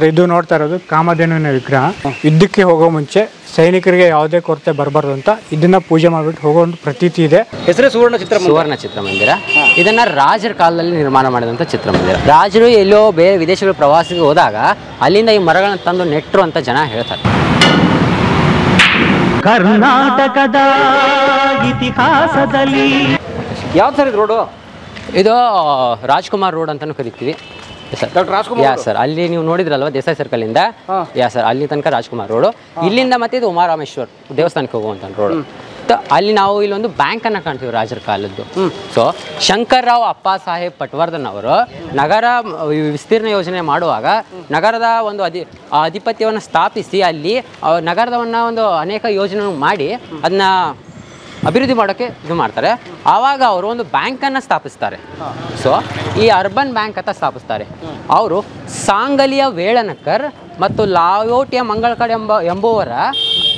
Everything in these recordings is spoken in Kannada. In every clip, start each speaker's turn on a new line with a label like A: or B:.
A: ಇದು ನೋಡ್ತಾ ಇರೋದು ಕಾಮಧೇನುವಿನ ವಿಗ್ರಹ. ಯುದ್ಧಕ್ಕೆ ಹೋಗೋ ಮುಂಚೆ ಸೈನಿಕರಿಗೆ ಯಾವುದೇ ಕೊರತೆ ಬರಬಾರ್ದು ಅಂತ ಇದನ್ನ ಪೂಜೆ ಮಾಡಿಬಿಟ್ಟು ಹೋಗೋ ಒಂದು ಪ್ರತೀತಿ ಇದೆ.
B: ಹೆಸರು ಸುವರ್ಣ ಚಿತ್ರಮಂದಿರ. ಇದನ್ನ ರಾಜರ ಕಾಲದಲ್ಲಿ ನಿರ್ಮಾಣ ಮಾಡಿದಂಥ ಚಿತ್ರಮಂದಿರ. ರಾಜರು ಎಲ್ಲೋ ಬೇರೆ ವಿದೇಶಗಳ ಪ್ರವಾಸಕ್ಕೆ ಹೋದಾಗ ಅಲ್ಲಿಂದ ಈ ಮರಗಳನ್ನ ತಂದು ನೆಟ್ಟರು ಅಂತ ಜನ ಹೇಳ್ತಾರೆ.
C: ಕರ್ನಾಟಕದ ಇತಿಹಾಸದಲ್ಲಿ
B: ಯಾವ್ದು ಸರ್ ಇದು ರೋಡು?
D: ಇದು ರಾಜ್ಕುಮಾರ್ ರೋಡ್ ಅಂತಾನು ಕರಿತೀವಿ ಸರ್. ಅಲ್ಲಿ ನೀವು ನೋಡಿದ್ರಲ್ವ ದೇಸಾಯಿ ಸರ್ಕಲ್ ಇಂದ ಸರ್ ಅಲ್ಲಿ ತನಕ ರಾಜ್ಕುಮಾರ್ ರೋಡು. ಇಲ್ಲಿಂದ ಮತ್ತೆ ಇದು ಉಮಾರಾಮೇಶ್ವರ್ ದೇವಸ್ಥಾನಕ್ಕೆ ಹೋಗುವಂತ ರೋಡ್. ಅಲ್ಲಿ ನಾವು ಇಲ್ಲೊಂದು ಬ್ಯಾಂಕ್ ಅನ್ನ ಕಾಣ್ತೀವಿ ರಾಜರ ಕಾಲದ್ದು. ಸೊ ಶಂಕರ್ರಾವ್ ಅಪ್ಪ ಸಾಹೇಬ್ ಪಟ್ವರ್ಧನ್ ಅವರು ನಗರ ವಿಸ್ತೀರ್ಣ ಯೋಜನೆ ಮಾಡುವಾಗ ನಗರದ ಒಂದು ಅಧಿಪತ್ಯವನ್ನು ಸ್ಥಾಪಿಸಿ ಅಲ್ಲಿ ನಗರದವನ್ನ ಒಂದು ಅನೇಕ ಯೋಜನೆ ಮಾಡಿ ಅದನ್ನ ಅಭಿವೃದ್ಧಿ ಮಾಡೋಕ್ಕೆ ಇದು ಮಾಡ್ತಾರೆ. ಆವಾಗ ಅವರು ಒಂದು ಬ್ಯಾಂಕನ್ನು ಸ್ಥಾಪಿಸ್ತಾರೆ. ಸೊ ಈ ಅರ್ಬನ್ ಬ್ಯಾಂಕ್ ಅಂತ ಸ್ಥಾಪಿಸ್ತಾರೆ. ಅವರು ಸಾಂಗಲಿಯ ವೇಳನಕರ್ ಮತ್ತು ಲಾಯೋಟಿಯ ಮಂಗಳಕಡ್ ಎಂಬುವರ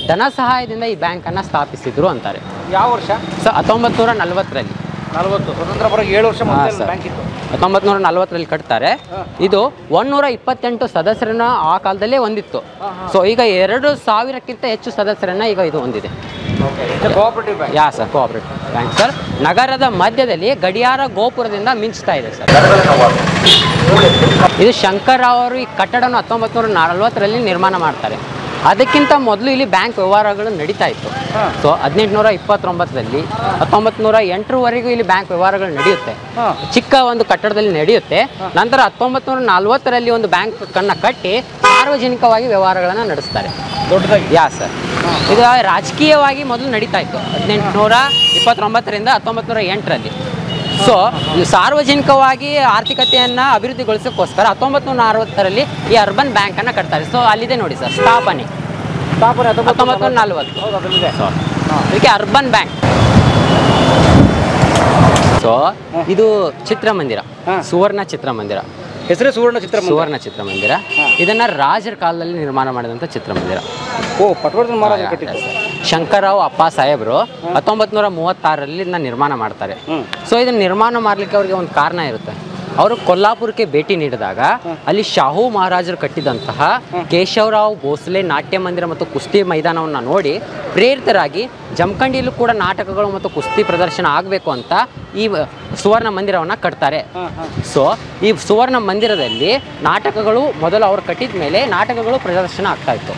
D: ಧನ ಸಹಾಯದಿಂದ ಈ ಬ್ಯಾಂಕನ್ನು ಸ್ಥಾಪಿಸಿದ್ರು ಅಂತಾರೆ.
B: ಯಾವ ವರ್ಷ?
D: ಸೊ 1940ರಲ್ಲಿ.
B: 7 ವರ್ಷ
D: 1940ರಲ್ಲಿ ಕಟ್ತಾರೆ. ಇದು 128 ಸದಸ್ಯರನ್ನ ಆ ಕಾಲದಲ್ಲೇ ಹೊಂದಿತ್ತು. ಸೊ ಈಗ 2000ಕ್ಕಿಂತ ಹೆಚ್ಚು ಸದಸ್ಯರನ್ನ ಈಗ ಇದು ಹೊಂದಿದೆ.
B: Cooperative bank.
D: Sir cooperative bank sir. ನಗರದ ಮಧ್ಯದಲ್ಲಿ ಗಡಿಯಾರ ಗೋಪುರದಿಂದ ಮಿಂಚ್ತಾ ಇದೆ ಸರ್. ಇದು ಶಂಕರ್ರಾವ್ ಅವರು ಈ ಕಟ್ಟಡವನ್ನು 1940ರಲ್ಲಿ ನಿರ್ಮಾಣ ಮಾಡ್ತಾರೆ. ಅದಕ್ಕಿಂತ ಮೊದಲು ಇಲ್ಲಿ ಬ್ಯಾಂಕ್ ವ್ಯವಹಾರಗಳು ನಡೀತಾ ಇತ್ತು. ಸೊ 1829ರಲ್ಲಿ 1908ರವರೆಗೂ ಇಲ್ಲಿ ಬ್ಯಾಂಕ್ ವ್ಯವಹಾರಗಳು ನಡೆಯುತ್ತೆ. ಚಿಕ್ಕ ಒಂದು ಕಟ್ಟಡದಲ್ಲಿ ನಡೆಯುತ್ತೆ. ನಂತರ 1940ರಲ್ಲಿ ಒಂದು ಬ್ಯಾಂಕ್ ಅನ್ನ ಕಟ್ಟಿ ಸಾರ್ವಜನಿಕವಾಗಿ ವ್ಯವಹಾರಗಳನ್ನು ನಡೆಸ್ತಾರೆ.
B: ದೊಡ್ಡದಾಗಿ
D: ಸರ್. ಇದು ರಾಜಕೀಯವಾಗಿ ಮೊದಲು ನಡೀತಾ ಇತ್ತು 1829ರಿಂದ 1908ರಲ್ಲಿ. ಸೊ ಸಾರ್ವಜನಿಕವಾಗಿ ಆರ್ಥಿಕತೆಯನ್ನು ಅಭಿವೃದ್ಧಿಗೊಳಿಸೋಕ್ಕೋಸ್ಕರ 1960ರಲ್ಲಿ ಈ ಅರ್ಬನ್ ಬ್ಯಾಂಕ್ ಅನ್ನು ಕಟ್ತಾರೆ. ಸೊ ಅಲ್ಲಿದೆ ನೋಡಿ ಸರ್ ಸ್ಥಾಪನೆ 1940. ಇದಕ್ಕೆ ಅರ್ಬನ್ ಬ್ಯಾಂಕ್. ಸೊ ಇದು ಚಿತ್ರಮಂದಿರ, ಸುವರ್ಣ ಚಿತ್ರಮಂದಿರ.
B: ಹೆಸರೇ
D: ಸುವರ್ಣ ಚಿತ್ರಮಂದಿರ. ಇದನ್ನ ರಾಜರ ಕಾಲದಲ್ಲಿ ನಿರ್ಮಾಣ ಮಾಡಿದಂಥ ಚಿತ್ರಮಂದಿರ.
B: ಪಟ್ವರ್ಧನ್ ಮಹಾರಾಜ ಕಟ್ಟಿದ್ದಾರೆ.
D: ಶಂಕರ್ರಾವ್ ಅಪ್ಪ ಸಾಹೇಬರು 1936ರಲ್ಲಿ ಇದನ್ನ ನಿರ್ಮಾಣ ಮಾಡ್ತಾರೆ. ಸೊ ಇದನ್ನ ನಿರ್ಮಾಣ ಮಾಡ್ಲಿಕ್ಕೆ ಅವ್ರಿಗೆ ಒಂದು ಕಾರಣ ಇರುತ್ತೆ. ಅವರು ಕೊಲ್ಲಾಪುರಕ್ಕೆ ಭೇಟಿ ನೀಡಿದಾಗ ಅಲ್ಲಿ ಶಾಹು ಮಹಾರಾಜರು ಕಟ್ಟಿದಂತಹ ಕೇಶವರಾವ್ ಭೋಸ್ಲೆ ನಾಟ್ಯ ಮಂದಿರ ಮತ್ತು ಕುಸ್ತಿ ಮೈದಾನವನ್ನು ನೋಡಿ ಪ್ರೇರಿತರಾಗಿ ಜಮಖಂಡಿಯಲ್ಲೂ ಕೂಡ ನಾಟಕಗಳು ಮತ್ತು ಕುಸ್ತಿ ಪ್ರದರ್ಶನ ಆಗಬೇಕು ಅಂತ ಈ ಸುವರ್ಣ ಮಂದಿರವನ್ನು ಕಟ್ತಾರೆ. ಸೊ ಈ ಸುವರ್ಣ ಮಂದಿರದಲ್ಲಿ ನಾಟಕಗಳು ಮೊದಲು ಅವರು ಕಟ್ಟಿದ ಮೇಲೆ ನಾಟಕಗಳು ಪ್ರದರ್ಶನ ಆಗ್ತಾ ಇತ್ತು.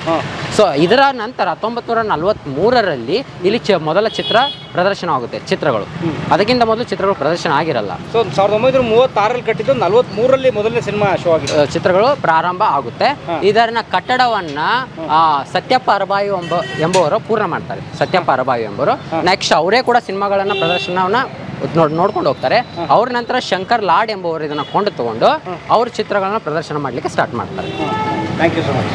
D: ಸೊ ಇದರ ನಂತರ 1943ರಲ್ಲಿ ಇಲ್ಲಿ ಮೊದಲ ಚಿತ್ರ ಪ್ರದರ್ಶನ ಆಗುತ್ತೆ. ಚಿತ್ರಗಳು ಅದಕ್ಕಿಂತ ಮೊದಲು ಚಿತ್ರಗಳು ಪ್ರದರ್ಶನ ಆಗಿರಲ್ಲ.
B: ಸೊ 1936ರಲ್ಲಿ ಕಟ್ಟಿದ್ದು 43ರಲ್ಲಿ ಮೊದಲನೇ ಸಿನಿಮಾ ಶೋ ಆಗಿದೆ.
D: ಚಿತ್ರಗಳು ಪ್ರಾರಂಭ ಆಗುತ್ತೆ. ಇದನ್ನ ಕಟ್ಟಡವನ್ನ ಸತ್ಯಪ್ಪ ಅರಬಾಯಿ ಎಂಬುವರು ಪೂರ್ಣ ಮಾಡ್ತಾರೆ. ಸತ್ಯಪ್ಪ ಅರಬಾಯಿ ಎಂಬುವರು ನೆಕ್ಸ್ಟ್ ಅವರೇ ಕೂಡ ಸಿನಿಮಾಗಳನ್ನ ಪ್ರದರ್ಶನವನ್ನ ನೋಡ್ಕೊಂಡು ಹೋಗ್ತಾರೆ. ಅವ್ರ ನಂತರ ಶಂಕರ್ ಲಾಡ್ ಎಂಬುವರು ಇದನ್ನ ಕೊಂಡು ತಗೊಂಡು ಅವ್ರ ಚಿತ್ರಗಳನ್ನ ಪ್ರದರ್ಶನ ಮಾಡ್ಲಿಕ್ಕೆ ಸ್ಟಾರ್ಟ್ ಮಾಡ್ತಾರೆ.
B: Thank you so much.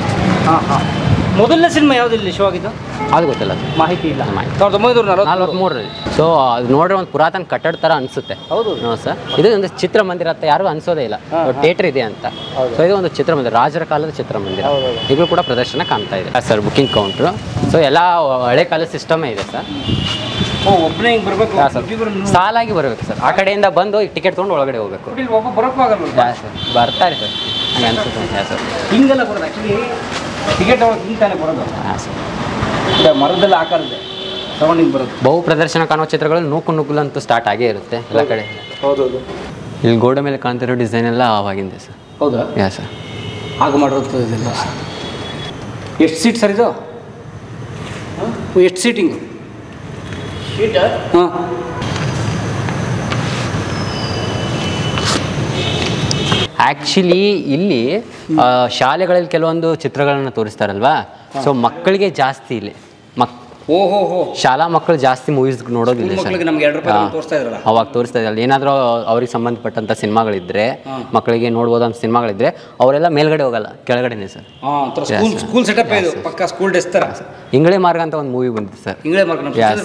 B: ಮೊದಲನೇ ಸಿನಿಮಾ ಯಾವ್ದು ಇಲ್ಲಿ ಶೋ ಆಗಿದ್ದು
D: ಅದು ಗೊತ್ತಿಲ್ಲ,
B: ಮಾಹಿತಿ ಇಲ್ಲ. 1943ರಲ್ಲಿ.
D: ಸೊ ಅದು ನೋಡ್ರೆ ಒಂದು ಪುರಾತನ ಕಟ್ಟಡ ತರ ಅನ್ಸುತ್ತೆ.
B: ಹೌದು
D: ಸರ್. ಇದು ಒಂದು ಚಿತ್ರಮಂದಿರ ಅಂತ ಯಾರು ಅನ್ಸೋದೇ ಇಲ್ಲ, ಥಿಯೇಟರ್ ಇದೆ ಅಂತ. ಸೊ ಇದು ಒಂದು ಚಿತ್ರಮಂದಿರ, ರಾಜರ ಕಾಲದ ಚಿತ್ರಮಂದಿರ. ಈಗಲೂ ಕೂಡ ಪ್ರದರ್ಶನ ಕಾಣ್ತಾ ಇದೆ ಸರ್. Booking counter. ಸೊ ಎಲ್ಲ ಹಳೆ ಕಾಲದ ಸಿಸ್ಟಮೇ ಇದೆ ಸರ್. ಸಾಲಾಗಿ ಬರಬೇಕು ಸರ್. ಆ ಕಡೆಯಿಂದ ಬಂದು ಟಿಕೆಟ್ ತೊಗೊಂಡು ಒಳಗಡೆ ಹೋಗ್ಬೇಕು. ಬರ್ತಾರೆ ಸರ್, ಹಂಗೆ ಅನ್ಸುತ್ತೆ ಸರ್.
B: ಹಿಂಗೆಲ್ಲ ಬರೋದು ಆ್ಯಕ್ಚುಲಿ ಟಿಕೆಟ್ ಹಿಂಗೆ ಬರೋದು.
D: ಹಾಂ ಸರ್.
B: ಮರದಲ್ಲಿ ಆಕಾರದೆ ತಗೊಂಡು ಹಿಂಗೆ ಬರೋದು.
D: ಬಹು ಪ್ರದರ್ಶನ ಕಾಣುವ ಚಿತ್ರಗಳು ನೂಕುನುಗ್ಗಲಂತೂ ಸ್ಟಾರ್ಟ್ ಆಗೇ ಇರುತ್ತೆ ಎಲ್ಲ ಕಡೆ.
B: ಹೌದೌದು.
D: ಇಲ್ಲಿ ಗೋಡೆ ಮೇಲೆ ಕಾಣ್ತಿರೋ ಡಿಸೈನ್ ಎಲ್ಲ ಆವಾಗಿಂದೆ ಸರ್.
B: ಹೌದಾ?
D: ಸರ್.
B: ಆಗ ಮಾಡಿರೋದು ಇದೆಲ್ಲ. ಎಷ್ಟು ಸೀಟ್ ಸರ್ ಇದು? ಎಷ್ಟು ಸೀಟಿಂಗು? ಹಾಂ.
D: ಆ್ಯಕ್ಚುಲಿ ಇಲ್ಲಿ ಶಾಲೆಗಳಲ್ಲಿ ಕೆಲವೊಂದು ಚಿತ್ರಗಳನ್ನು ತೋರಿಸ್ತಾರಲ್ವಾ. ಸೊ ಮಕ್ಕಳಿಗೆ ಜಾಸ್ತಿ ಇಲ್ಲಿ ಶಾಲಾ ಮಕ್ಕಳು ಜಾಸ್ತಿ ಮೂವೀಸ್ ನೋಡೋದಿಲ್ಲ ಸರ್. ಅವಾಗ ತೋರಿಸ್ತಾ ಇದ್ರಲ್ಲ, ಏನಾದರೂ ಅವ್ರಿಗೆ ಸಂಬಂಧಪಟ್ಟಂಥ ಸಿನಿಮಾಗಳಿದ್ರೆ, ಮಕ್ಕಳಿಗೆ ನೋಡ್ಬೋದಂತ ಸಿನಿಮಾಗಳಿದ್ರೆ ಅವರೆಲ್ಲ ಮೇಲ್ಗಡೆ ಹೋಗಲ್ಲ, ಕೆಳಗಡೆನೆ ಸರ್.
B: ಸ್ಕೂಲ್ ಸೆಟಪ್ ಇದು ಪಕ್ಕ ಸ್ಕೂಲ್ ಡೆಸ್ ತರ.
D: ಇಂಗ್ಳೆ ಮಾರ್ಗ ಅಂತ ಒಂದು ಮೂವಿ ಬಂದಿತ್ತು ಸರ್.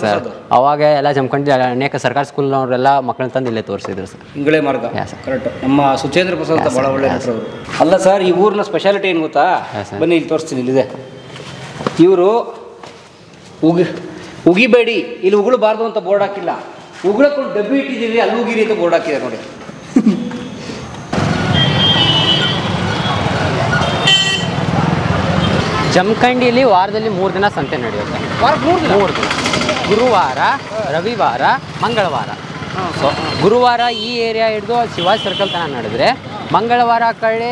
D: ಸರ್ ಅವಾಗ ಎಲ್ಲ ಜಮಖಂಡಿ ಅನೇಕ ಸರ್ಕಾರಿ ಸ್ಕೂಲ್ನವರೆಲ್ಲ ಮಕ್ಕಳನ್ನ ತಂದು ಇಲ್ಲೇ ತೋರಿಸಿದ್ರು ಸರ್.
B: ಇಂಗ್ಳೆ ಮಾರ್ಗ ಕರೆಕ್ಟ್. ನಮ್ಮ ಸುಚೇಂದ್ರ ಪ್ರಸಾದ್ ಅಂತ ಭಾಳ ಒಳ್ಳೆ ನಟರು. ಅಲ್ಲ ಸರ್, ಈ ಊರಿನ ಸ್ಪೆಷಾಲಿಟಿ ಏನು ಗೊತ್ತಾ? ಬನ್ನಿ ಇಲ್ಲಿ ತೋರಿಸ್ತೀನಿ. ಇಲ್ಲಿದೆ. ಇವರು ಉಗಿಬೇಡಿ, ಇಲ್ಲಿ ಉಗುಳಬಾರ್ದು ಅಂತ ಬೋರ್ಡ್ ಹಾಕಿಲ್ಲ. ಉಗುಳಕೊಂಡು ಡಬ್ಬಿ ಇಟ್ಟಿದ್ದೀವಿ, ಅಲ್ಲಿ ಉಗಿರಿ ಅಂತ ಬೋರ್ಡ್ ಹಾಕಿದೆ ನೋಡಿ. ಜಮಖಂಡಿಯಲ್ಲಿ ವಾರದಲ್ಲಿ 3 ದಿನ ಸಂತೆ ನಡೆಯುತ್ತೆ. 3 ದಿನ, ಗುರುವಾರ, ರವಿವಾರ, ಮಂಗಳವಾರ. ಸೊ ಗುರುವಾರ ಈ ಏರಿಯಾ ಹಿಡಿದು ಶಿವಾಜಿ ಸರ್ಕಲ್ ತನಕ ನಡೆದ್ರೆ, ಮಂಗಳವಾರ ಆ ಕಡೆ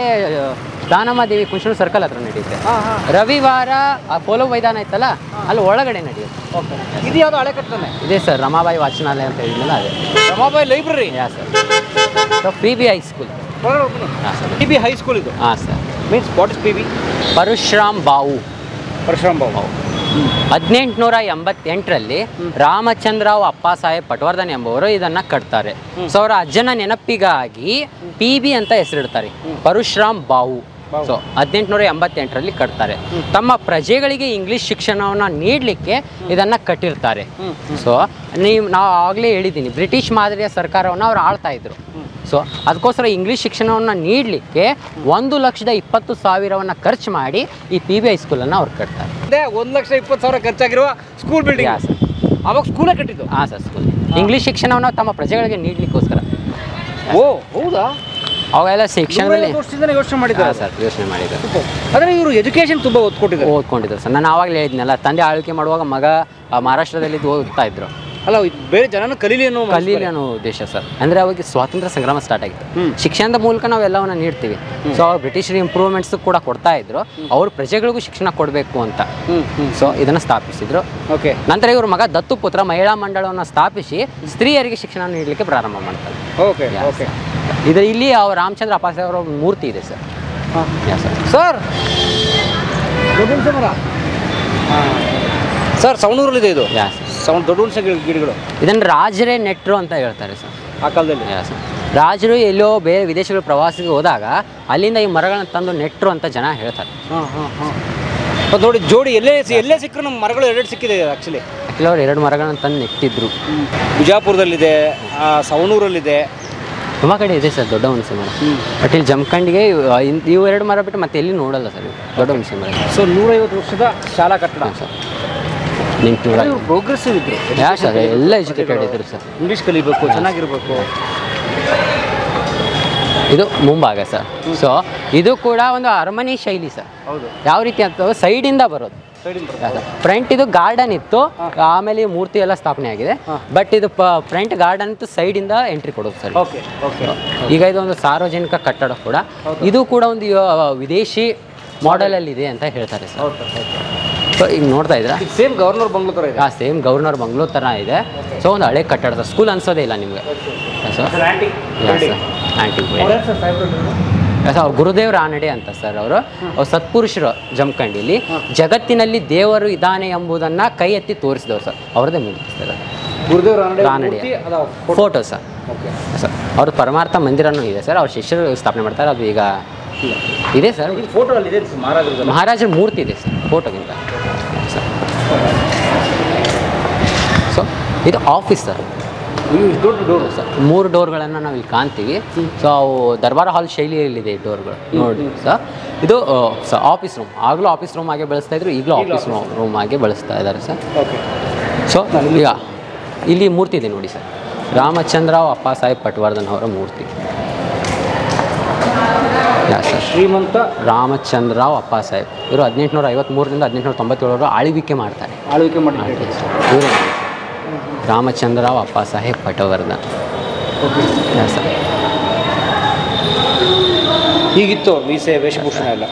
B: ದಾನಮ್ಮ ದೇವಿ ಕುಂಚೂರು ಸರ್ಕಲ್ ಹತ್ರ ನಡೆಯುತ್ತೆ. ರವಿವಾರ ಪೋಲೋ ಮೈದಾನ ಐತಲ್ಲ ಅಲ್ಲಿ ಒಳಗಡೆ ನಡೆಯುತ್ತೆ.
C: ಇದು ಯಾವುದು ಹಳೆ ಕಟ್ಟನೆ?
B: ಇದೆ ಸರ್, ರಮಾಬಾಯಿ ವಾಚನಾಲಯ ಅಂತ ಹೇಳಿದ್ನಲ್ಲ ಅದೇ.
C: ರಮಾಬಾಯಿ ಲೈಬ್ರರಿ?
B: ಯಾ ಸರ್. So PB high school. ಹಾಂ ಸರ್,
C: PB ಹೈಸ್ಕೂಲ್ ಇದು?
B: ಹಾಂ sir.
C: Means what is PB?
B: Parashuram ಬಾವು. 1888ರಲ್ಲಿ ರಾಮಚಂದ್ರರಾವ್ ಅಪ್ಪಾಸಾಹೇಬ್ ಪಟವರ್ಧನ್ ಎಂಬುವರು ಇದನ್ನ ಕಟ್ತಾರೆ. ಸೊ ಅವರ ಅಜ್ಜನ ನೆನಪಿಗಾಗಿ PB ಅಂತ ಹೆಸರಿಡ್ತಾರೆ, ಪರಶುರಾಮ್ ಬಾವು. ಸೊ 1888ರಲ್ಲಿ ಕಟ್ತಾರೆ. ತಮ್ಮ ಪ್ರಜೆಗಳಿಗೆ ಇಂಗ್ಲಿಷ್ ಶಿಕ್ಷಣವನ್ನು ನೀಡಲಿಕ್ಕೆ ಇದನ್ನ ಕಟ್ಟಿರ್ತಾರೆ. ಸೊ ನಾವು ಆಗಲೇ ಹೇಳಿದ್ದೀನಿ, ಬ್ರಿಟಿಷ್ ಮಾದರಿಯ ಸರ್ಕಾರವನ್ನು ಅವ್ರು ಆಳ್ತಾ ಇದ್ರು. ಸೊ ಅದಕ್ಕೋಸ್ಕರ ಇಂಗ್ಲೀಷ್ ಶಿಕ್ಷಣವನ್ನು ನೀಡಲಿಕ್ಕೆ 1,20,000 ಖರ್ಚು ಮಾಡಿ ಈ PB ಹೈಸ್ಕೂಲನ್ನು ಅವ್ರು ಕಟ್ತಾರೆ.
C: 1,20,000 ಖರ್ಚಾಗಿರುವ ಸ್ಕೂಲ್ ಬಿಲ್ಡಿಂಗ್. ಅವಾಗ ಸ್ಕೂಲೇ ಕಟ್ಟಿದ್ದು?
B: ಹಾಂ ಸರ್, ಸ್ಕೂಲ್. ಇಂಗ್ಲೀಷ್ ಶಿಕ್ಷಣವನ್ನು ತಮ್ಮ ಪ್ರಜೆಗಳಿಗೆ ನೀಡಲಿಕ್ಕೋಸ್ಕರ.
C: ಓ ಹೌದಾ?
B: ಅವೆಲ್ಲ ಶಿಕ್ಷಣದಲ್ಲಿ
C: ಯೋಚನೆ ಮಾಡಿದ್ದಾರೆ
B: ಸರ್, ಯೋಚನೆ ಮಾಡಿದ್ದಾರೆ.
C: ಆದರೆ ಇವರು ಎಜುಕೇಶನ್ ತುಂಬ
B: ಓದ್ಕೊಂಡಿದ್ರು ಸರ್. ನಾನು ಆವಾಗಲೇ ಹೇಳಿದ್ನಲ್ಲ, ತಂದೆ ಆಳ್ವಿಕೆ ಮಾಡುವಾಗ ಮಗ ಮಹಾರಾಷ್ಟ್ರದಲ್ಲಿ ಓದ್ತಾ ಇದ್ರು.
C: ಅಲ್ಲ, ಬೇರೆ ಜನನ ಕಲೀಲಿ
B: ಅನ್ನೋ ಉದ್ದೇಶ ಸರ್. ಅಂದರೆ ಅವಾಗ ಸ್ವಾತಂತ್ರ್ಯ ಸಂಗ್ರಾಮ ಸ್ಟಾರ್ಟ್ ಆಗಿತ್ತು. ಶಿಕ್ಷಣದ ಮೂಲಕ ನಾವೆಲ್ಲವನ್ನ ನೀಡ್ತೀವಿ. ಸೊ ಅವ್ರು ಬ್ರಿಟಿಷರು ಇಂಪ್ರೂವ್ಮೆಂಟ್ಸ್ ಕೂಡ ಕೊಡ್ತಾ ಇದ್ರು, ಅವ್ರ ಪ್ರಜೆಗಳಿಗೂ ಶಿಕ್ಷಣ ಕೊಡಬೇಕು ಅಂತ. ಸೊ ಇದನ್ನು ಸ್ಥಾಪಿಸಿದ್ರು.
C: ಓಕೆ.
B: ನಂತರ ಇವ್ರ ಮಗ ದತ್ತುಪುತ್ರ ಮಹಿಳಾ ಮಂಡಳವನ್ನು ಸ್ಥಾಪಿಸಿ ಸ್ತ್ರೀಯರಿಗೆ ಶಿಕ್ಷಣ ನೀಡಲಿಕ್ಕೆ ಪ್ರಾರಂಭ ಮಾಡ್ತಾರೆ.
C: Okay okay.
B: ಇಲ್ಲಿ ರಾಮಚಂದ್ರ ಅಪ್ಪಾಸಾಹೇಬ್ ಅವರ ಮೂರ್ತಿ ಇದೆ ಸರ್.
C: ಸರ್ ಸರ್ ಸವಣೂರಲ್ಲಿದೆ ಇದು? ದೊಡ್ಡ ಹುಣಸೆ ಗಿಡಗಳು.
B: ಇದನ್ನು ರಾಜರೇ ನೆಟ್ರು ಅಂತ ಹೇಳ್ತಾರೆ ಸರ್
C: ಆ ಕಾಲದಲ್ಲಿ.
B: ಸರ್, ರಾಜರು ಎಲ್ಲೋ ಬೇರೆ ವಿದೇಶಗಳ ಪ್ರವಾಸಿಗೆ ಹೋದಾಗ ಅಲ್ಲಿಂದ ಈ ಮರಗಳನ್ನು ತಂದು ನೆಟ್ರು ಅಂತ ಜನ ಹೇಳ್ತಾರೆ.
C: ನೋಡಿ, ಜೋಡಿ ಎಲ್ಲೇ ಸಿಕ್ಕರು ನಮ್ಮ ಮರಗಳು 2 ಸಿಕ್ಕಿದೆ ಆ್ಯಕ್ಚುಲಿ.
B: ಅವ್ರು 2 ಮರಗಳನ್ನು ತಂದು ನೆಟ್ಟಿದ್ರು.
C: ಬಿಜಾಪುರದಲ್ಲಿದೆ, ಸವಣೂರಲ್ಲಿದೆ,
B: ತುಂಬ ಕಡೆ ಇದೆ ಸರ್ ದೊಡ್ಡ ಹುಣಸೆ ಮರ. ಬಟ್ ಇಲ್ಲಿ ಜಮಖಂಡಿಗೆ ಇವು 2 ಮರ ಬಿಟ್ಟು ಮತ್ತೆ ಎಲ್ಲಿ ನೋಡಲ್ಲ ಸರ್ ದೊಡ್ಡ ಹುಣಸೆ ಮರ.
C: ಸೊ 150 ವರ್ಷದ ಶಾಲಾ ಕಟ್ಟಡ ಸರ್. ಪ್ರೋಗ್ರೆಸಿವ್ ಇದ್ರು.
B: ಯಾ ಸರ್, ಎಲ್ಲ ಎಜುಕೇಟೆಡ್ ಇದ್ರು ಸರ್.
C: ಇಂಗ್ಲೀಷ್ ಕಲಿಬೇಕು, ಚೆನ್ನಾಗಿರ್ಬೇಕು.
B: ಇದು ಮುಂಭಾಗ ಸರ್. ಸೊ ಇದು ಕೂಡ ಒಂದು ಅರಮನೆ ಶೈಲಿ ಸರ್.
C: ಹೌದು.
B: ಯಾವ ರೀತಿ ಅಂತ ಸೈಡಿಂದ ಬರೋದು. ಫ್ರಂಟ್ ಇದು ಗಾರ್ಡನ್ ಇತ್ತು, ಆಮೇಲೆ ಮೂರ್ತಿ ಎಲ್ಲ ಸ್ಥಾಪನೆ ಆಗಿದೆ. ಬಟ್ ಇದು ಫ್ರಂಟ್ ಗಾರ್ಡನ್ ಇತ್ತು, ಸೈಡಿಂದ ಎಂಟ್ರಿ ಕೊಡೋದು ಸರ್. ಈಗ ಇದೊಂದು ಸಾರ್ವಜನಿಕ ಕಟ್ಟಡ ಕೂಡ. ಇದು ಕೂಡ ಒಂದು ವಿದೇಶಿ ಮಾಡೆಲಲ್ಲಿ ಇದೆ ಅಂತ ಹೇಳ್ತಾರೆ ಸರ್. ಸೊ ಈಗ ನೋಡ್ತಾ ಇದ್ದೀರಾ,
C: ಸೇಮ್ ಗವರ್ನರ್ ಬಂಗ್ಲೋ ಥರ ಇದೆ.
B: ಸೇಮ್ ಗವರ್ನರ್ ಬಂಗ್ಲೋ ಥರ ಇದೆ. ಸೊ ಒಂದು ಹಳೆ ಕಟ್ಟಡ ಸರ್, ಸ್ಕೂಲ್ ಅನ್ಸೋದೇ ಇಲ್ಲ ನಿಮಗೆ sir. Antique. Sir Gurudev Ranade ಅಂತ ಸರ್ ಅವರು ಸತ್ಪುರುಷರು ಜಮಖಂಡಿಲಿ ಜಗತ್ತಿನಲ್ಲಿ ದೇವರು ಇದ್ದಾನೆ ಎಂಬುದನ್ನು ಕೈ ಎತ್ತಿ ತೋರಿಸಿದವರು ಸರ್. ಅವ್ರದ್ದೇ ಮೂರ್ತಿ sir,
C: Gurudev
B: Ranade photo sir. Sir ಅವ್ರ ಪರಮಾರ್ಥ ಮಂದಿರನೂ ಇದೆ ಸರ್, ಅವ್ರ ಶಿಷ್ಯರು ಸ್ಥಾಪನೆ ಮಾಡ್ತಾರೆ. ಅದು ಈಗ ಇದೆ ಸರ್.
C: ಫೋಟೋ ಅಲ್ಲಿ ಇದೆ,
B: ಮಹಾರಾಜರ ಮೂರ್ತಿ ಇದೆ ಸರ್ ಫೋಟೋಗಿಂತ ಸರ್. ಸೊ ಇದು ಆಫೀಸ್ ಸರ್.
C: ದೊಡ್ಡ ಡೋರ್
B: ಸರ್, 3 ಡೋರ್ಗಳನ್ನು ನಾವು ಇಲ್ಲಿ ಕಾಣ್ತೀವಿ. ಸೊ ಅವು ದರ್ಬಾರ್ ಹಾಲ್ ಶೈಲಿಯಲ್ಲಿದೆ ಈ ಡೋರ್ಗಳು ನೋಡಿ ಸರ್. ಇದು ಸರ್ ಆಫೀಸ್ ರೂಮ್. ಆಗಲೂ ಆಫೀಸ್ ರೂಮ್ ಆಗಿ ಬಳಸ್ತಾ ಇದ್ರು, ಈಗಲೂ ಆಫೀಸ್ ರೂಮ್ ಆಗಿ ಬಳಸ್ತಾ ಇದ್ದಾರೆ ಸರ್.
C: ಓಕೆ.
B: ಸೊ ಈಗ ಇಲ್ಲಿ ಮೂರ್ತಿ ಇದೆ ನೋಡಿ ಸರ್, ರಾಮಚಂದ್ರರಾವ್ ಅಪ್ಪಾಸಾಹೇಬ್ ಪಟವರ್ಧನ್ ಅವರ ಮೂರ್ತಿ. ಸರ್,
C: ಶ್ರೀಮಂತ
B: ರಾಮಚಂದ್ರರಾವ್ ಅಪ್ಪಾಸಾಹೇಬ್ ಇವರು 1853ರಿಂದ 1897 ಆಳ್ವಿಕೆ ಮಾಡ್ತಾರೆ.
C: ಆಳ್ವಿಕೆ ಮಾಡಿ
B: ಇವರೇ ರಾಮಚಂದ್ರರಾವ್ ಅಪ್ಪಾಸಾಹೇಬ್ ಪಟವರ್ಧನ್. ಸರ್
C: ಹೀಗಿತ್ತು ಮೀಸೆ ವೇಷಭೂಷಣ ಎಲ್ಲ.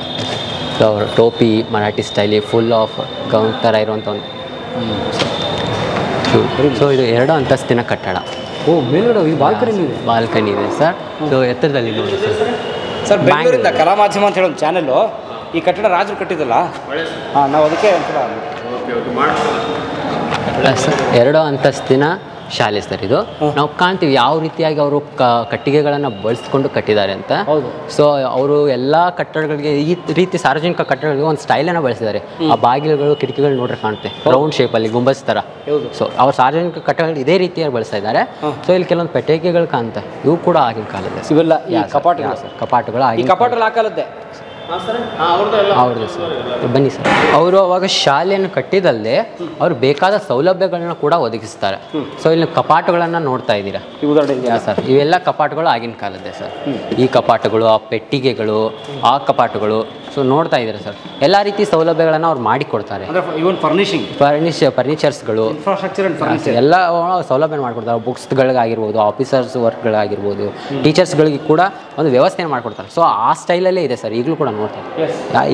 B: ಸೊ ಅವರು ಟೋಪಿ ಮರಾಠಿ ಸ್ಟೈಲಿ ಫುಲ್ ಆಫ್ ಗೌನ್ ಥರ ಇರುವಂಥ ಒಂದು. ಸೊ ಇದು 2 ಅಂತಸ್ತಿನ ಕಟ್ಟಡ.
C: ಓ, ಮೇಲ್ಗಡೆ ಈ ಬಾಲ್ಕನಿ ಇದೆ.
B: ಬಾಲ್ಕನಿ ಇದೆ ಸರ್. ಸೊ ಎತ್ತರದಲ್ಲಿ ನೋಡಿ ಸರ್.
C: ಸರ್ ಬೆಂಗಳೂರಿಂದ ಕಲಾ ಮಾಧ್ಯಮ ಅಂತ ಹೇಳೋ ಒಂದು ಚಾನೆಲ್ಲು ಈ ಕಟ್ಟಡ ರಾಜರು ಕಟ್ಟಿದ್ದಲ್ಲ. ಹಾಂ, ನಾವು ಅದಕ್ಕೆ ಒಂಥರ
B: ಸರ್ 2 ಅಂತಸ್ತಿನ ಶಾಲೆ ಸರ್ ಇದು. ನಾವು ಕಾಣ್ತೀವಿ ಯಾವ ರೀತಿಯಾಗಿ ಅವರು ಕಟ್ಟಿಗೆಗಳನ್ನು ಬಳಸ್ಕೊಂಡು ಕಟ್ಟಿದ್ದಾರೆ ಅಂತ. ಸೊ ಅವರು ಎಲ್ಲ ಕಟ್ಟಡಗಳಿಗೆ ಈ ರೀತಿ ಸಾರ್ವಜನಿಕ ಕಟ್ಟಡಗಳಿಗೆ ಒಂದು ಸ್ಟೈಲನ್ನು ಬಳಸಿದ್ದಾರೆ. ಆ ಬಾಗಿಲುಗಳು ಕಿಟಕಿಗಳು ನೋಡ್ರೆ ಕಾಣುತ್ತೆ ರೌಂಡ್ ಶೇಪಲ್ಲಿ ಗುಂಬಸ್ ಥರ. ಸೊ ಅವ್ರು ಸಾರ್ವಜನಿಕ ಕಟ್ಟಡಗಳು ಇದೇ ರೀತಿಯಾಗಿ ಬಳಸ್ತಾ ಇದ್ದಾರೆ. ಸೊ ಇಲ್ಲಿ ಕೆಲವೊಂದು ಪೆಟ್ಟಿಗೆಗಳು ಕಾಣುತ್ತೆ, ಇವು ಕೂಡ ಆಗಿನ ಕಾಲದ
C: ಇವೆಲ್ಲ ಕಪಾಟಗಳು.
B: ಕಪಾಟುಗಳು ಆಗಿನ
C: ಕಪಾಟಲ್ಲಿ ಹಾಕಲದ್ದೆ
B: ಅವ್ರದ್ದು ಸರ್. ಬನ್ನಿ ಸರ್. ಅವರು ಅವಾಗ ಶಾಲೆಯನ್ನು ಕಟ್ಟಿದಲ್ಲೇ ಅವ್ರು ಬೇಕಾದ ಸೌಲಭ್ಯಗಳನ್ನ ಕೂಡ ಒದಗಿಸ್ತಾರೆ. ಸೊ ಇಲ್ಲಿ ಕಪಾಟುಗಳನ್ನು ನೋಡ್ತಾ ಇದ್ದೀರಾ ಸರ್, ಇವೆಲ್ಲ ಕಪಾಟುಗಳು ಆಗಿನ ಕಾಲದ್ದೇ ಸರ್. ಈ ಕಪಾಟುಗಳು, ಆ ಪೆಟ್ಟಿಗೆಗಳು, ಆ ಕಪಾಟುಗಳು,
D: ಸೊ ನೋಡ್ತಾ ಇದ್ದಾರೆ ಸರ್, ಎಲ್ಲ ರೀತಿ ಸೌಲಭ್ಯಗಳನ್ನು ಅವ್ರು ಮಾಡಿಕೊಡ್ತಾರೆ.
C: ಇವನ್
D: ಫರ್ನಿಚರ್ಸ್ಗಳು,
C: ಇನ್ಫ್ರಾಸ್ಟ್ರಕ್ಚರ್ ಅಂಡ್ ಫರ್ನಿಚರ್
D: ಎಲ್ಲ ಸೌಲಭ್ಯ ಮಾಡಿಕೊಡ್ತಾರೆ. ಬುಕ್ಸ್ಗಳಿಗಾಗಿರ್ಬೋದು, ಆಫೀಸರ್ಸ್ ವರ್ಕ್ಗಳಾಗಿರ್ಬೋದು, ಟೀಚರ್ಸ್ಗಳಿಗೆ ಕೂಡ ಒಂದು ವ್ಯವಸ್ಥೆ ಮಾಡಿಕೊಡ್ತಾರೆ. ಸೊ ಆ ಸ್ಟೈಲಲ್ಲೇ ಇದೆ ಸರ್, ಈಗಲೂ ಕೂಡ ನೋಡ್ತಾರೆ.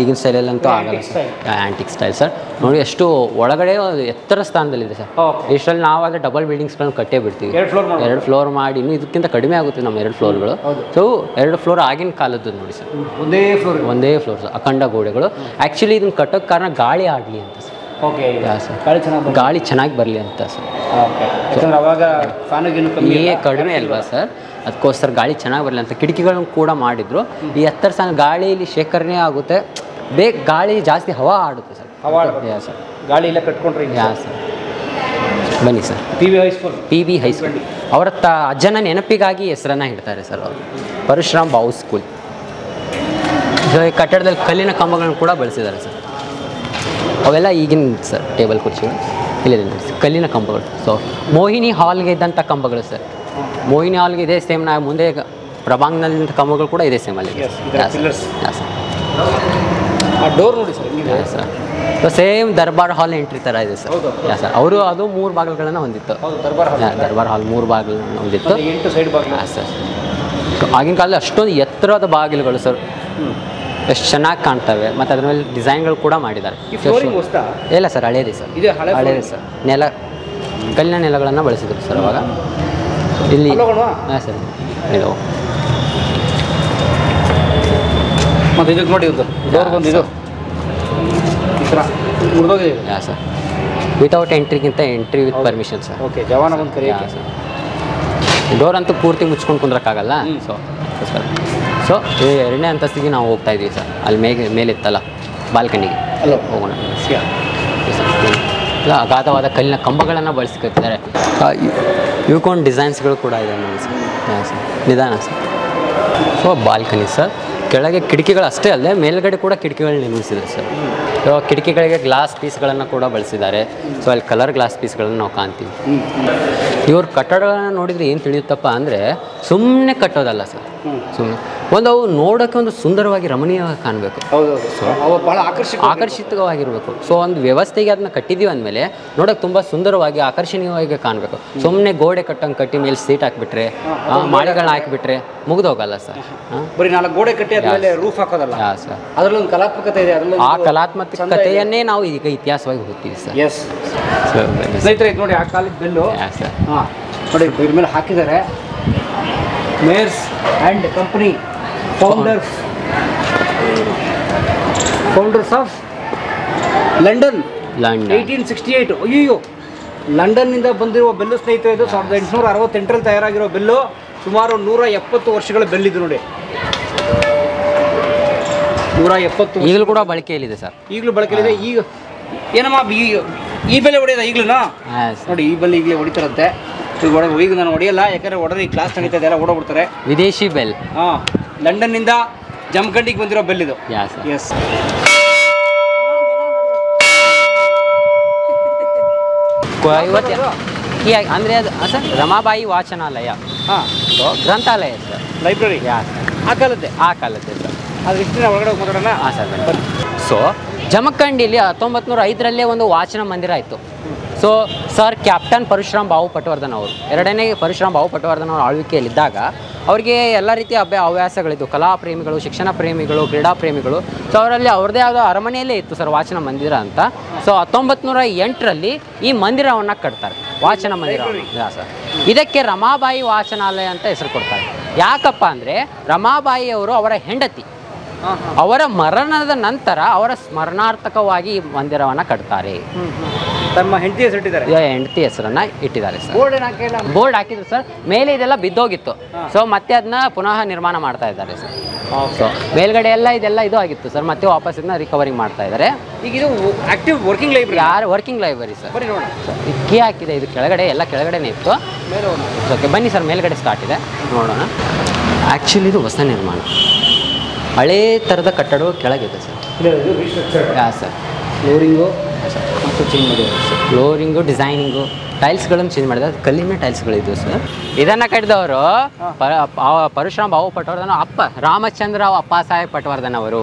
D: ಈಗಿನ ಸ್ಟೈಲಲ್ಲಂತೂ ಆಗಲ್ಲ ಸರ್, ಆ್ಯಂಟಿಕ್ ಸ್ಟೈಲ್ ಸರ್. ನೋಡಿ ಎಷ್ಟು ಒಳಗಡೆ ಎತ್ತರ ಸ್ಥಾನದಲ್ಲಿದೆ ಸರ್. ಇಷ್ಟರಲ್ಲಿ ನಾವಾದರೆ ಡಬಲ್ ಬಿಲ್ಡಿಂಗ್ಸ್ಗಳನ್ನು ಕಟ್ಟೇ ಬಿಡ್ತೀವಿ. 2 ಫ್ಲೋರ್ ಮಾಡಿ, ಇನ್ನೂ ಇದಕ್ಕಿಂತ ಕಡಿಮೆ ಆಗುತ್ತೆ ನಮ್ಮ 2 ಫ್ಲೋರ್ಗಳು. ಸೊ 2 ಫ್ಲೋರ್ ಆಗಿನ ಕಾಲದ್ದು ನೋಡಿ ಸರ್, ಒಂದೇ ಫ್ಲೋರ್ ಸರ್, ಅಖಂಡ ಗೋಡೆಗಳು. ಆ್ಯಕ್ಚುಲಿ ಇದನ್ನು ಕಟ್ಟೋಕ್ಕೆ ಕಾರಣ ಗಾಳಿ ಆಡಲಿ ಅಂತ ಸರ್. ಗಾಳಿ ಚೆನ್ನಾಗಿ ಬರಲಿ ಅಂತ ಸರ್. ಕಡಿಮೆ ಅಲ್ವಾ ಸರ್, ಅದಕ್ಕೋಸ್ಕರ ಗಾಳಿ ಚೆನ್ನಾಗಿ ಬರಲಿ ಅಂತ ಕಿಟಕಿಗಳನ್ನು ಕೂಡ ಮಾಡಿದ್ರು. ಈ ಎತ್ತರ ಸ್ಥಾನ ಗಾಳಿಯಲ್ಲಿ ಶೇಖರಣೆ ಆಗುತ್ತೆ, ಗಾಳಿ ಜಾಸ್ತಿ ಹವಾ ಆಡುತ್ತೆ ಸರ್. ಸರ್
C: ಗಾಳಿ ಎಲ್ಲ ಕಟ್ಕೊಂಡ್ರೆ
D: ಸರ್. ಬನ್ನಿ ಸರ್, ಪಿ ಬಿ ಹೈಸ್ಕೂಲ್ ಅವರ ಅಜ್ಜನ ನೆನಪಿಗಾಗಿ ಹೆಸರನ್ನು ಇಡ್ತಾರೆ ಸರ್ ಅವರು, ಪರಶುರಾಮ್ ಬಾವು ಸ್ಕೂಲ್. ಸೊ ಈ ಕಟ್ಟಡದಲ್ಲಿ ಕಲ್ಲಿನ ಕಂಬಗಳನ್ನು ಕೂಡ ಬಳಸಿದ್ದಾರೆ ಸರ್. ಅವೆಲ್ಲ ಈಗಿನ ಸರ್ ಟೇಬಲ್ ಕುರ್ಚಿಗಳು ಇಲ್ಲಿದೆ ಕಲ್ಲಿನ ಕಂಬಗಳು. ಸೊ ಮೋಹಿನಿ ಹಾಲ್ಗೆ ಇದ್ದಂಥ ಕಂಬಗಳು ಸರ್. ಮೋಹಿನಿ ಹಾಲ್ಗೆ ಇದೇ ಸೇಮ್, ನಾವು ಮುಂದೆ ಪ್ರಭಾಂಗನಲ್ಲಿದ್ದಂಥ ಕಂಬಗಳು ಕೂಡ ಇದೇ ಸೇಮಲ್ಲಿ
C: ಡೋರ್ ನೋಡಿ
D: ಸರ್. ಸೊ ಸೇಮ್ ದರ್ಬಾರ್ ಹಾಲ್ ಎಂಟ್ರಿ ಥರ ಇದೆ ಸರ್. ಸರ್ ಅವರು ಅದು 3 ಬಾಗಿಲುಗಳನ್ನು ಹೊಂದಿತ್ತು. ದರ್ಬಾರ್ ಹಾಲ್ 3 ಬಾಗಿಲುಗಳನ್ನು ಹೊಂದಿತ್ತು ಸರ್. ಆಗಿನ ಕಾಲದಲ್ಲಿ ಅಷ್ಟೊಂದು ಎತ್ತರವಾದ ಬಾಗಿಲುಗಳು ಸರ್, ಎಷ್ಟು ಚೆನ್ನಾಗಿ ಕಾಣ್ತವೆ. ಮತ್ತು ಅದ್ರ ಮೇಲೆ ಡಿಸೈನ್ಗಳು ಕೂಡ ಮಾಡಿದ್ದಾರೆ. ಇಲ್ಲ ಸರ್, ಹಳೇದೇ ಸರ್, ಹಳೇದೇ ಸರ್. ಕಲ್ಲಿನ ನೆಲಗಳನ್ನು ಬಳಸಿದ್ರು ಸರ್ ಅವಾಗ. ಇಲ್ಲಿ ಹಾಂ ಸರ್, ಇದು
C: ಮತ್ತು ಇದಕ್ಕೆ ನೋಡಿ ಡೋರ್ ಬಂದಿದ್ದು
D: ಹಾಂ ಸರ್, ವಿತೌಟ್ ಎಂಟ್ರಿಗಿಂತ entry with permission sir.
C: Okay, ಜವಾನ ಬಂದು ಕರಿ
D: ಸರ್. ಡೋರ್ ಅಂತೂ ಪೂರ್ತಿ ಮುಚ್ಕೊಂಡು ಕುಂದ್ರಕ್ಕಾಗಲ್ಲ. ಸೊ 2ನೇ ಅಂತಸ್ತಿಗೆ ನಾವು ಹೋಗ್ತಾ ಇದ್ದೀವಿ ಸರ್. ಅಲ್ಲಿ ಮೇಲಿತ್ತಲ್ಲ ಬಾಲ್ಕನಿಗೆ ಹೋಗೋಣ. ಅಗಾಧವಾದ ಕಲ್ಲಿನ ಕಂಬಗಳನ್ನು ಬಳಸಿಕೊಳ್ತಿದ್ದಾರೆ. ಇವಕ್ಕೊಂದು ಡಿಸೈನ್ಸ್ಗಳು ಕೂಡ ಇದೆ ನೋಡಿ ಸರ್. ಸರ್ ನಿಧಾನ ಸರ್. ಸೊ ಬಾಲ್ಕನಿ ಸರ್, ಕೆಳಗೆ ಕಿಟಕಿಗಳು ಅಷ್ಟೇ ಅಲ್ಲದೆ ಮೇಲ್ಗಡೆ ಕೂಡ ಕಿಟಕಿಗಳು ನಿರ್ಮಿಸಿದ್ದಾರೆ ಸರ್. ಸೊ ಕಿಟಕಿಗಳಿಗೆ ಗ್ಲಾಸ್ ಪೀಸ್ಗಳನ್ನು ಕೂಡ ಬಳಸಿದ್ದಾರೆ. ಸೊ ಅಲ್ಲಿ ಕಲರ್ ಗ್ಲಾಸ್ ಪೀಸ್ಗಳನ್ನು ನಾವು ಕಾಣ್ತೀವಿ. ಇವ್ರ ಕಟ್ಟಡಗಳನ್ನು ನೋಡಿದರೆ ಏನು ತಿಳಿಯುತ್ತಪ್ಪ ಅಂದರೆ ಸುಮ್ಮನೆ ಕಟ್ಟೋದಲ್ಲ ಸರ್, ಸುಮ್ಮನೆ ಅವು ನೋಡೋಕ್ಕೆ ಒಂದು ಸುಂದರವಾಗಿ ರಮಣೀಯವಾಗಿ ಕಾಣಬೇಕು.
C: ಸೊ ಅವು ಭಾಳ
D: ಆಕರ್ಷಿತವಾಗಿರಬೇಕು. ಸೊ ಒಂದು ವ್ಯವಸ್ಥೆಗೆ ಅದನ್ನ ಕಟ್ಟಿದ್ದೀವಿ ಅಂದಮೇಲೆ ನೋಡೋಕೆ ತುಂಬ ಸುಂದರವಾಗಿ ಆಕರ್ಷಣೀಯವಾಗಿ ಕಾಣಬೇಕು. ಸುಮ್ಮನೆ ಗೋಡೆ ಕಟ್ಟಂಗೆ ಕಟ್ಟಿ ಮೇಲೆ ಸೀಟ್ ಹಾಕಿಬಿಟ್ರೆ, ಮಾಳಿಗಳನ್ನ ಹಾಕಿಬಿಟ್ರೆ ಮುಗಿದೋಗಲ್ಲ ಸರ್.
C: ಬರೀ 4 ಗೋಡೆ ಕಟ್ಟಿ ಆದಮೇಲೆ ರೂಫ್ ಹಾಕೋದಲ್ಲ ಸರ್. ಅದರಲ್ಲಿ ಒಂದು ಕಲಾತ್ಮಕತೆ ಇದೆ.
D: ಆ ಕಲಾತ್ಮಕತೆಯನ್ನೇ ನಾವು ಈಗ ಇತಿಹಾಸವಾಗಿ ಹೋಗ್ತೀವಿ ಸರ್.
C: ಎಸ್ ಸ್ನೇಹಿತರೆ, ಇದು ನೋಡಿ ಆ ಕಾಲದ ಬೆಲ್ಲು.
D: ಸರ್
C: ನೋಡಿ ಇದ್ರ ಮೇಲೆ ಹಾಕಿದ್ದಾರೆ mayors and company founders of London 1868. ಅಯ್ಯೋ, ಲಂಡನ್ನಿಂದ ಬಂದಿರುವ ಬೆಲ್ಲು ಸ್ನೇಹಿತರೆ. ಇದು 1868ರಲ್ಲಿ ತಯಾರಾಗಿರೋ ಬೆಲ್ಲು. ಸುಮಾರು 170 ವರ್ಷಗಳ ಬೆಲ್ಲಿದು ನೋಡಿ. 170
D: ಈಗಲೂ ಕೂಡ ಬಳಕೆಯಲ್ಲಿದೆ ಸರ್.
C: ಈಗಲೂ ಬಳಕೆಯಲ್ಲಿದೆ. ಈಗ ಏನಮ್ಮ ಈ ಬೆಲೆ ಹೊಡೆಯೋದ ಈಗಲೂ ನೋಡಿ, ಈ ಬೆಲೆ ಈಗಲೇ ಹೊಡಿತಾರಂತೆ. ಈಗ ನಾನು ಹೊಡೆಯಲ್ಲ, ಯಾಕಂದರೆ ಹೊಡೆದ್ರೆ ಈ ಕ್ಲಾಸ್ ನಡೀತಾ ಇದೆ, ಎಲ್ಲ ಓಡೋಗ್ಬಿಡ್ತಾರೆ.
D: ವಿದೇಶಿ ಬೆಲ್.
C: ಲಂಡನ್ನಿಂದ ಜಮಖಂಡಿಗೆ ಬಂದಿರೋ ಬೆಲ್ ಇದು. ಎಸ್
D: ಅಂದರೆ ಅದು ಸರ್ ರಮಾಬಾಯಿ ವಾಚನಾಲಯ, ಗ್ರಂಥಾಲಯ ಸರ್,
C: ಲೈಬ್ರರಿ. ಆ ಕಾಲದ್ದೇ ಸರ್. ಅದು ಇಷ್ಟು ಒಳಗಡೆ ಮಾತಾಡೋಣ.
D: ಹಾಂ ಸರ್. ಸೊ ಜಮಖಂಡಿಯಲ್ಲಿ 1905ರಲ್ಲೇ ಒಂದು ವಾಚನ ಮಂದಿರ ಆಯಿತು. ಸೊ ಸರ್ ಕ್ಯಾಪ್ಟನ್ ಪರಶುರಾಮ್ ಬಾವು ಪಟವರ್ಧನ್ ಅವರು, 2ನೇ ಪರಶುರಾಮ್ ಬಾವು ಪಟವರ್ಧನ್ ಅವರು ಆಳ್ವಿಕೆಯಲ್ಲಿದ್ದಾಗ ಅವರಿಗೆ ಎಲ್ಲ ರೀತಿಯ ಹವ್ಯಾಸಗಳಿದ್ದು, ಕಲಾ ಪ್ರೇಮಿಗಳು, ಶಿಕ್ಷಣ ಪ್ರೇಮಿಗಳು, ಕ್ರೀಡಾ ಪ್ರೇಮಿಗಳು. ಸೊ ಅವರಲ್ಲಿ ಅವ್ರದ್ದೇ ಆದ ಅರಮನೆಯಲ್ಲೇ ಇತ್ತು ಸರ್ ವಾಚನ ಮಂದಿರ ಅಂತ. ಸೊ 1908ರಲ್ಲಿ ಈ ಮಂದಿರವನ್ನು ಕಟ್ತಾರೆ, ವಾಚನ ಮಂದಿರ ಸರ್. ಇದಕ್ಕೆ ರಮಾಬಾಯಿ ವಾಚನಾಲಯ ಅಂತ ಹೆಸರು ಕೊಡ್ತಾರೆ. ಯಾಕಪ್ಪ ಅಂದರೆ ರಮಾಬಾಯಿ ಅವರು ಅವರ ಹೆಂಡತಿ, ಅವರ ಮರಣದ ನಂತರ ಅವರ ಸ್ಮರಣಾರ್ಥಕವಾಗಿ ಈ ಮಂದಿರವನ್ನು ಕಟ್ತಾರೆ.
C: ತಮ್ಮ ಹೆಂಡತಿ ಹೆಸರು ಇಟ್ಟಿದ್ದಾರೆ,
D: ಹೆಂಡತಿ ಹೆಸರನ್ನ ಇಟ್ಟಿದ್ದಾರೆ ಸರ್. ಬೋರ್ಡ್ ಹಾಕಿದ್ರು ಸರ್. ಮೇಲೆ ಇದೆಲ್ಲ ಬಿದ್ದೋಗಿತ್ತು. ಸೊ ಮತ್ತೆ ಅದನ್ನ ಪುನಃ ನಿರ್ಮಾಣ ಮಾಡ್ತಾ ಇದ್ದಾರೆ ಸರ್. ಸೊ ಮೇಲ್ಗಡೆ ಎಲ್ಲ ಇದೆಲ್ಲ ಇದು ಆಗಿತ್ತು ಸರ್, ಮತ್ತೆ ವಾಪಸ್ ಇದನ್ನ ರಿಕವರಿ ಮಾಡ್ತಾ ಇದ್ದಾರೆ.
C: ಈಗ ಇದು active working library.
D: Working library sir. Key ಹಾಕಿದೆ, ಇದು ಕೆಳಗಡೆ ಎಲ್ಲ ಕೆಳಗಡೆನೇ ಇತ್ತು. ಓಕೆ ಬನ್ನಿ ಸರ್, ಮೇಲ್ಗಡೆ ಸ್ಟಾರ್ಟ್ ಇದೆ, ನೋಡೋಣ. ಆ್ಯಕ್ಚುಲಿ ಇದು ಹೊಸ ನಿರ್ಮಾಣ, ಹಳೇ ಥರದ ಕಟ್ಟಡ ಕೆಳಗಿದೆ ಸರ್.
C: ಫ್ಲೋರಿಂಗು ಚೇಂಜ್ ಮಾಡಿದ್ದಾರೆ ಸರ್.
B: ಫ್ಲೋರಿಂಗು ಡಿಸೈನಿಂಗು ಟೈಲ್ಸ್ಗಳನ್ನು ಚೇಂಜ್ ಮಾಡಿದ್ರೆ ಅದು ಕಲ್ಲಿನ ಟೈಲ್ಸ್ಗಳಿದ್ವು ಸರ್. ಇದನ್ನು ಕಟ್ಟಿದವರು ಪರಶುರಾಮ್ ಬಾವು ಪಟವರ್ಧನ ಅಪ್ಪ ರಾಮಚಂದ್ರರಾವ್ ಅಪ್ಪಾಸಾಹೇಬ್ ಪಟವರ್ಧನ್ ಅವರು.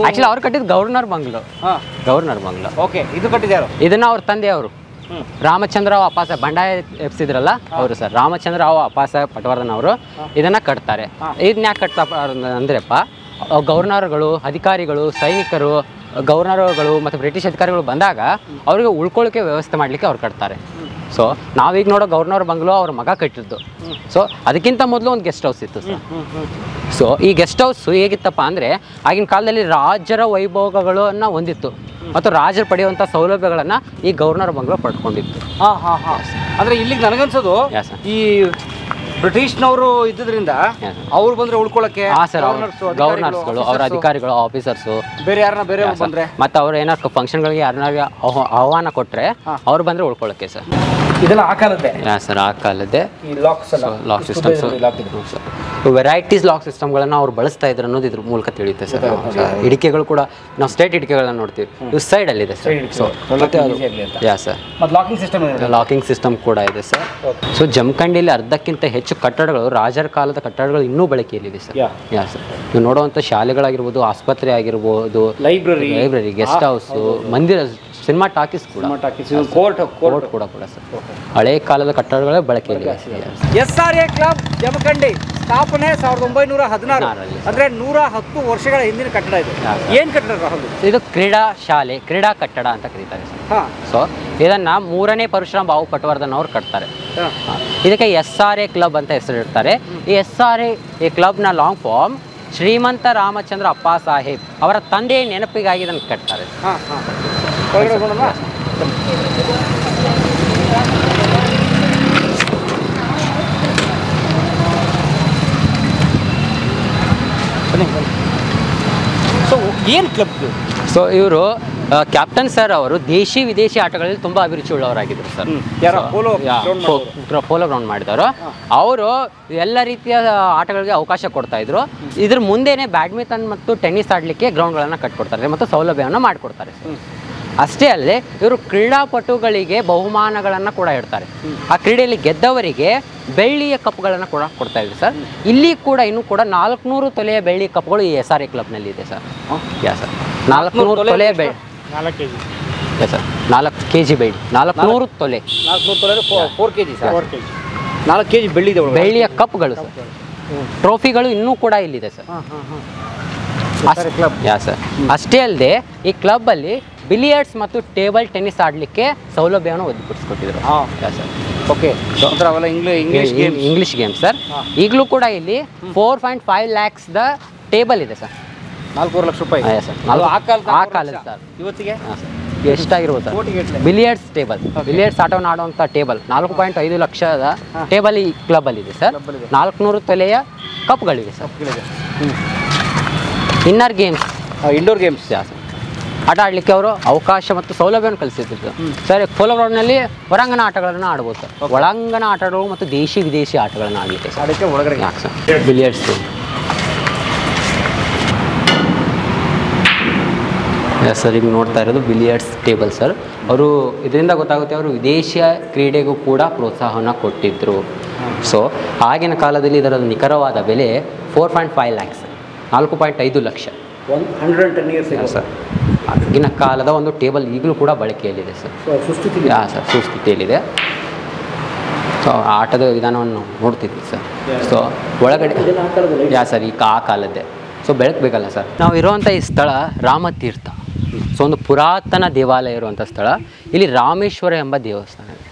B: ಆ್ಯಕ್ಚುಲಿ ಅವ್ರು ಕಟ್ಟಿದ್ದು governor bungalow. Governor bungalow.
C: Okay, ಇದು ಕಟ್ಟಿದ್ದಾರೆ.
B: ಇದನ್ನ ಅವ್ರ ತಂದೆಯವರು ರಾಮಚಂದ್ರರಾವ್ ಅಪ್ಪಾಸಾಹೇಬ್ ಬಂಡಾಯ ಎಬ್ಸಿದ್ರಲ್ಲ ಅವರು ಸರ್. ರಾಮಚಂದ್ರರಾವ್ ಅಪ್ಪಾಸಾಹೇಬ್ ಪಟವರ್ಧನ್ ಅವರು ಇದನ್ನ ಕಟ್ತಾರೆ. ಇದನ್ನ ಯಾಕೆ ಕಟ್ತಾ ಅಂದ್ರಪ್ಪ, ಗವರ್ನರ್ಗಳು, ಅಧಿಕಾರಿಗಳು, ಸೈನಿಕರು, ಗವರ್ನರ್ಗಳು ಮತ್ತು ಬ್ರಿಟಿಷ್ ಅಧಿಕಾರಿಗಳು ಬಂದಾಗ ಅವರಿಗೆ ಉಳ್ಕೊಳ್ಳೋಕೆ ವ್ಯವಸ್ಥೆ ಮಾಡಲಿಕ್ಕೆ ಅವ್ರು ಕಟ್ತಾರೆ. ಸೊ ನಾವೀಗ ನೋಡೋ ಗವರ್ನರ್ ಬಂಗ್ಲೋ ಅವ್ರ ಮಗ ಕಟ್ಟಿದ್ದು. ಸೊ ಅದಕ್ಕಿಂತ ಮೊದಲು ಒಂದು ಗೆಸ್ಟ್ ಹೌಸ್ ಇತ್ತು ಸರ್. ಸೊ ಈ ಗೆಸ್ಟ್ ಹೌಸ್ ಹೇಗಿತ್ತಪ್ಪ ಅಂದರೆ ಆಗಿನ ಕಾಲದಲ್ಲಿ ರಾಜರ ವೈಭೋಗಗಳನ್ನು ಹೊಂದಿತ್ತು ಮತ್ತು ರಾಜರು ಪಡೆಯುವಂಥ ಸೌಲಭ್ಯಗಳನ್ನು ಈ ಗವರ್ನರ್ ಬಂಗ್ಲೋ ಪಡ್ಕೊಂಡಿತ್ತು.
C: ಅಂದರೆ ಇಲ್ಲಿಗೆ ನನಗನ್ಸೋದು ಈ ಬ್ರಿಟಿಷ್ನವರು ಇದ್ದಿದ್ರಿಂದ ಅವ್ರು ಬಂದ್ರೆ ಉಳ್ಕೊಳ್ಳೋಕೆ
B: ಗವರ್ನರ್ಸ್ಗಳು, ಅವರ ಅಧಿಕಾರಿಗಳು, ಆಫೀಸರ್ಸು,
C: ಬೇರೆ ಯಾರನ್ನ ಬೇರೆ ಬಂದ್ರೆ
B: ಮತ್ತೆ ಅವ್ರು ಏನಾರು ಫಂಕ್ಷನ್ಗಳಿಗೆ ಯಾರನ್ನಾರು ಆಹ್ವಾನ ಕೊಟ್ಟರೆ ಅವ್ರು ಬಂದರೆ ಉಳ್ಕೊಳ್ಳೋಕ್ಕೆ ಸರ್.
C: ಇದೆಲ್ಲ ಆ ಕಾಲದ್ದೇ
B: ಸರ್, ಆ ಕಾಲದ್ದೇ ಲಾಕ್ ಸಿಸ್ಟಮ್ಸ್. ವೆರೈಟೀಸ್ ಲಾಕ್ ಸಿಸ್ಟಮ್ಗಳನ್ನು ಅವ್ರು ಬಳಸ್ತಾ ಇದ್ರು ಅನ್ನೋದು ಇದ್ರ ಮೂಲಕ ತಿಳಿಯುತ್ತೆ ಸರ್. ಇಡಿಕೆಗಳು ಕೂಡ ನಾವು ಸ್ಟೇಟ್ ಇಡಿಕೆಗಳನ್ನ ನೋಡ್ತೀವಿ, ಇವು ಸೈಡಲ್ಲಿದೆ ಸರ್. ಸರ್ ಲಾಕಿಂಗ್ ಸಿಸ್ಟಮ್ ಕೂಡ ಇದೆ ಸರ್. ಸೊ ಜಮಖಂಡಿಯಲ್ಲಿ ಅರ್ಧಕ್ಕಿಂತ ಹೆಚ್ಚು ಕಟ್ಟಡಗಳು, ರಾಜರ ಕಾಲದ ಕಟ್ಟಡಗಳು ಇನ್ನೂ ಬಳಕೆಯಲ್ಲಿದೆ ಸರ್. ಸರ್ ನೀವು ನೋಡುವಂಥ ಶಾಲೆಗಳಾಗಿರ್ಬೋದು, ಆಸ್ಪತ್ರೆ ಆಗಿರ್ಬೋದು, ಲೈಬ್ರರಿ, ಗೆಸ್ಟ್ ಹೌಸು, ಮಂದಿರ, ಸಿನಿಮಾ ಟಾಕೀಸ್ ಕೂಡ, ಕೋರ್ಟ್ ಕೂಡ ಸರ್ ಹಳೆ ಕಾಲದ ಕಟ್ಟಡಗಳೇ ಬಳಕೆಯಲ್ಲಿದೆ.
C: SRA ಕ್ಲಬ್ ಜಮಖಂಡಿ ಸ್ಥಾಪನೆ 1916 ಅಂದ್ರೆ 110 ವರ್ಷಗಳ ಹಿಂದಿನ ಕಟ್ಟಡ ಇದು. ಏನ್ ಕಟ್ಟಡ?
B: ಇದು ಕ್ರೀಡಾ ಶಾಲೆ, ಕ್ರೀಡಾ ಕಟ್ಟಡ ಅಂತ ಕರೀತಾರೆ ಸರ್. ಸೊ ಇದನ್ನ 3ನೇ ಪರಶುರಾಮ್ ಬಾವು ಪಟವರ್ಧನ್ ಅವ್ರು ಕಟ್ತಾರೆ. ಇದಕ್ಕೆ SRA ಕ್ಲಬ್ ಅಂತ ಹೆಸರಿಡ್ತಾರೆ. ಈ SRA ಕ್ಲಬ್ನ ಲಾಂಗ್ ಫಾರ್ಮ್ ಶ್ರೀಮಂತ ರಾಮಚಂದ್ರ ಅಪ್ಪಾಸಾಹೇಬ್ ಅವರ ತಂದೆಯ ನೆನಪಿಗಾಗಿ ಇದನ್ನು ಕಟ್ತಾರೆ.
C: ಏನು ಕ್ಲಬ್?
B: ಸೊ ಇವರು ಕ್ಯಾಪ್ಟನ್ ಸರ್ ಅವರು ದೇಶಿ ವಿದೇಶಿ ಆಟಗಳಲ್ಲಿ ತುಂಬ ಅಭಿರುಚಿ ಉಳ್ಳವರಾಗಿದ್ದರು ಸರ್. ಪೋಲೋ ಗ್ರೌಂಡ್ ಮಾಡಿದವರು. ಅವರು ಎಲ್ಲ ರೀತಿಯ ಆಟಗಳಿಗೆ ಅವಕಾಶ ಕೊಡ್ತಾ ಇದ್ರು. ಇದ್ರ ಮುಂದೆನೇ ಬ್ಯಾಡ್ಮಿಂಟನ್ ಮತ್ತು ಟೆನ್ನಿಸ್ ಆಡಲಿಕ್ಕೆ ಗ್ರೌಂಡ್ಗಳನ್ನು ಕಟ್ಕೊಡ್ತಾರೆ ಮತ್ತು ಸೌಲಭ್ಯವನ್ನು ಮಾಡಿಕೊಡ್ತಾರೆ. ಅಷ್ಟೇ ಅಲ್ಲದೆ ಇವರು ಕ್ರೀಡಾಪಟುಗಳಿಗೆ ಬಹುಮಾನಗಳನ್ನು ಕೂಡ ಇಡ್ತಾರೆ. ಆ ಕ್ರೀಡೆಯಲ್ಲಿ ಗೆದ್ದವರಿಗೆ ಬೆಳ್ಳಿಯ ಕಪ್ಗಳನ್ನು ಕೂಡ ಕೊಡ್ತಾ ಇದ್ರು ಸರ್. ಇಲ್ಲಿ ಕೂಡ ಇನ್ನೂ ಕೂಡ 400 ತೊಲೆಯ ಬೆಳ್ಳಿ ಕಪ್ಗಳು ಈ SRA ಕ್ಲಬ್ನಲ್ಲಿ ಇದೆ ಸರ್. ಸರ್ 400 ತೊಲೆಯ ಬೆಳ್ಳಿ, 4 kg ಬೆಳ್ಳಿ, 400 ತೊಲೆ,
C: 4 kg ಸರ್. 4 kg
B: ಬೆಳ್ಳಿಯ ಕಪ್ಗಳು ಸರ್. ಟ್ರೋಫಿಗಳು ಇನ್ನೂ ಕೂಡ ಇಲ್ಲಿದೆ ಸರ್. ಸರ್ ಅಷ್ಟೇ ಅಲ್ಲದೆ ಈ ಕ್ಲಬ್ಬಲ್ಲಿ ಬಿಲಿಯರ್ಡ್ಸ್ ಮತ್ತು ಟೇಬಲ್ ಟೆನ್ನಿಸ್ ಆಡಲಿಕ್ಕೆ ಸೌಲಭ್ಯವನ್ನು ಒದಗಿಸಿಕೊಟ್ಟಿದ್ರು.
C: Okay,
B: English game sir. ಈಗಲೂ ಕೂಡ ಇಲ್ಲಿ 4.5 lakhs ಟೇಬಲ್ ಇದೆ ಸರ್.
C: 4 ಲಕ್ಷ ರೂಪಾಯಿ
B: ಸರ್. ಆ ಕಾಲದ ಸರ್.
C: ಇವತ್ತಿಗೆ
B: ಎಷ್ಟಾಗಿರ್ಬೋದು ಸರ್? ಬಿಲಿಯರ್ಡ್ಸ್ ಟೇಬಲ್, ಬಿಲಿಯರ್ಡ್ಸ್ ಆಟವನ್ನು ಆಡುವಂಥ ಟೇಬಲ್ 4.5 ಲಕ್ಷದ ಟೇಬಲ್ ಈ ಕ್ಲಬ್ಬಲ್ಲಿದೆ ಸರ್. 400 ತೊಲೆಯ ಕಪ್ಗಳಿವೆ ಸರ್. ಇಂಡೋರ್ ಗೇಮ್ಸ್ ಸರ್ ಆಟ ಆಡಲಿಕ್ಕೆ ಅವರು ಅವಕಾಶ ಮತ್ತು ಸೌಲಭ್ಯವನ್ನು ಕಲಿಸಿದ್ರು ಸರ್. ಪೋಲೋ ಗ್ರೌಂಡ್ನಲ್ಲಿ ಹೊರಾಂಗಣ ಆಟಗಳನ್ನು ಆಡ್ಬೋದು ಸರ್. ಒಳಾಂಗಣ ಆಟಗಳು ಮತ್ತು ದೇಶಿ ವಿದೇಶಿ ಆಟಗಳನ್ನು ಆಡಲಿಕ್ಕೆ ಸರ್.
C: ಅದಕ್ಕೆ ಒಳಗಡೆ
B: ಸರ್ ಬಿಲಿಯರ್ಡ್ಸ್ ಸರ್ ಈಗ ನೋಡ್ತಾ ಇರೋದು ಬಿಲಿಯರ್ಡ್ಸ್ ಟೇಬಲ್ ಸರ್. ಅವರು ಇದರಿಂದ ಗೊತ್ತಾಗುತ್ತೆ ಅವರು ವಿದೇಶಿಯ ಕ್ರೀಡೆಗೂ ಕೂಡ ಪ್ರೋತ್ಸಾಹವನ್ನು ಕೊಟ್ಟಿದ್ದರು. ಸೊ ಆಗಿನ ಕಾಲದಲ್ಲಿ ಇದರ ನಿಖರವಾದ ಬೆಲೆ 4.5 lakhs, 4.5 ಲಕ್ಷ.
C: 110 years
B: sir. ಆಗಿನ ಕಾಲದ ಒಂದು ಟೇಬಲ್ ಈಗಲೂ ಕೂಡ ಬಳಕೆಯಲ್ಲಿದೆ ಸರ್. ಸರ್ ಸುಸ್ಥಿತಿಯಲ್ಲಿದೆ. ಸೊ ಆಟದ ವಿಧಾನವನ್ನು ನೋಡ್ತಿದ್ವಿ ಸರ್. ಸೊ ಒಳಗಡೆ ಸರ್ ಈಗ ಆ ಕಾಲದ್ದೇ. So ಬೆಳಕಬೇಕಲ್ಲ sir. ನಾವು ಇರುವಂಥ ಈ ಸ್ಥಳ ರಾಮತೀರ್ಥ. ಸೊ ಒಂದು ಪುರಾತನ ದೇವಾಲಯ ಇರುವಂಥ ಸ್ಥಳ. ಇಲ್ಲಿ ರಾಮೇಶ್ವರ ಎಂಬ ದೇವಸ್ಥಾನ ಇದೆ.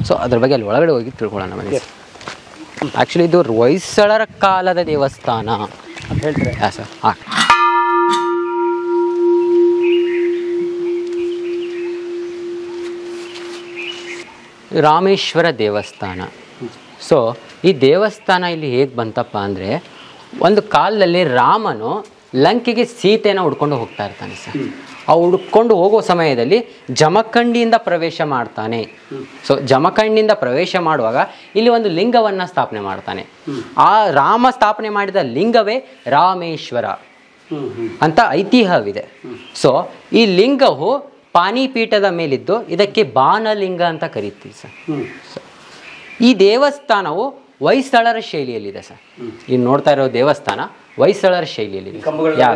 B: ಸೊ ಅದ್ರ ಬಗ್ಗೆ ಅಲ್ಲಿ ಒಳಗಡೆ ಹೋಗಿ ತಿಳ್ಕೊಳ್ಳೋಣ ಬನ್ನಿ. ಆ್ಯಕ್ಚುಲಿ ಇದು ಹೊಯ್ಸಳರ ಕಾಲದ ದೇವಸ್ಥಾನ
C: ಅಂತ ಹೇಳ್ತಾರೆ.
B: ಸರ್. ರಾಮೇಶ್ವರ ದೇವಸ್ಥಾನ. ಸೊ ಈ ದೇವಸ್ಥಾನ ಇಲ್ಲಿ ಹೇಗೆ ಬಂತಪ್ಪ ಅಂದರೆ, ಒಂದು ಕಾಲದಲ್ಲಿ ರಾಮನು ಲಂಕೆಗೆ ಸೀತೆಯನ್ನು ಹುಡ್ಕೊಂಡು ಹೋಗ್ತಾ ಇರ್ತಾನೆ ಸರ್. ಆ ಹುಡ್ಕೊಂಡು ಹೋಗೋ ಸಮಯದಲ್ಲಿ ಜಮಖಂಡಿಯಿಂದ ಪ್ರವೇಶ ಮಾಡ್ತಾನೆ. ಸೊ ಜಮಖಂಡಿಯಿಂದ ಪ್ರವೇಶ ಮಾಡುವಾಗ ಇಲ್ಲಿ ಒಂದು ಲಿಂಗವನ್ನು ಸ್ಥಾಪನೆ ಮಾಡ್ತಾನೆ. ಆ ರಾಮ ಸ್ಥಾಪನೆ ಮಾಡಿದ ಲಿಂಗವೇ ರಾಮೇಶ್ವರ ಅಂತ ಐತಿಹ್ಯವಿದೆ. ಸೊ ಈ ಲಿಂಗವು ಪಾನಿಪೀಠದ ಮೇಲಿದ್ದು ಇದಕ್ಕೆ ಬಾನಲಿಂಗ ಅಂತ ಕರಿತೀವಿ ಸರ್. ಈ ದೇವಸ್ಥಾನವು ಹೊಯ್ಸಳರ ಶೈಲಿಯಲ್ಲಿದೆ ಸರ್. ಇಲ್ಲಿ ನೋಡ್ತಾ ಇರೋ ದೇವಸ್ಥಾನ ಹೊಯ್ಸಳರ ಶೈಲಿಯಲ್ಲಿದೆ.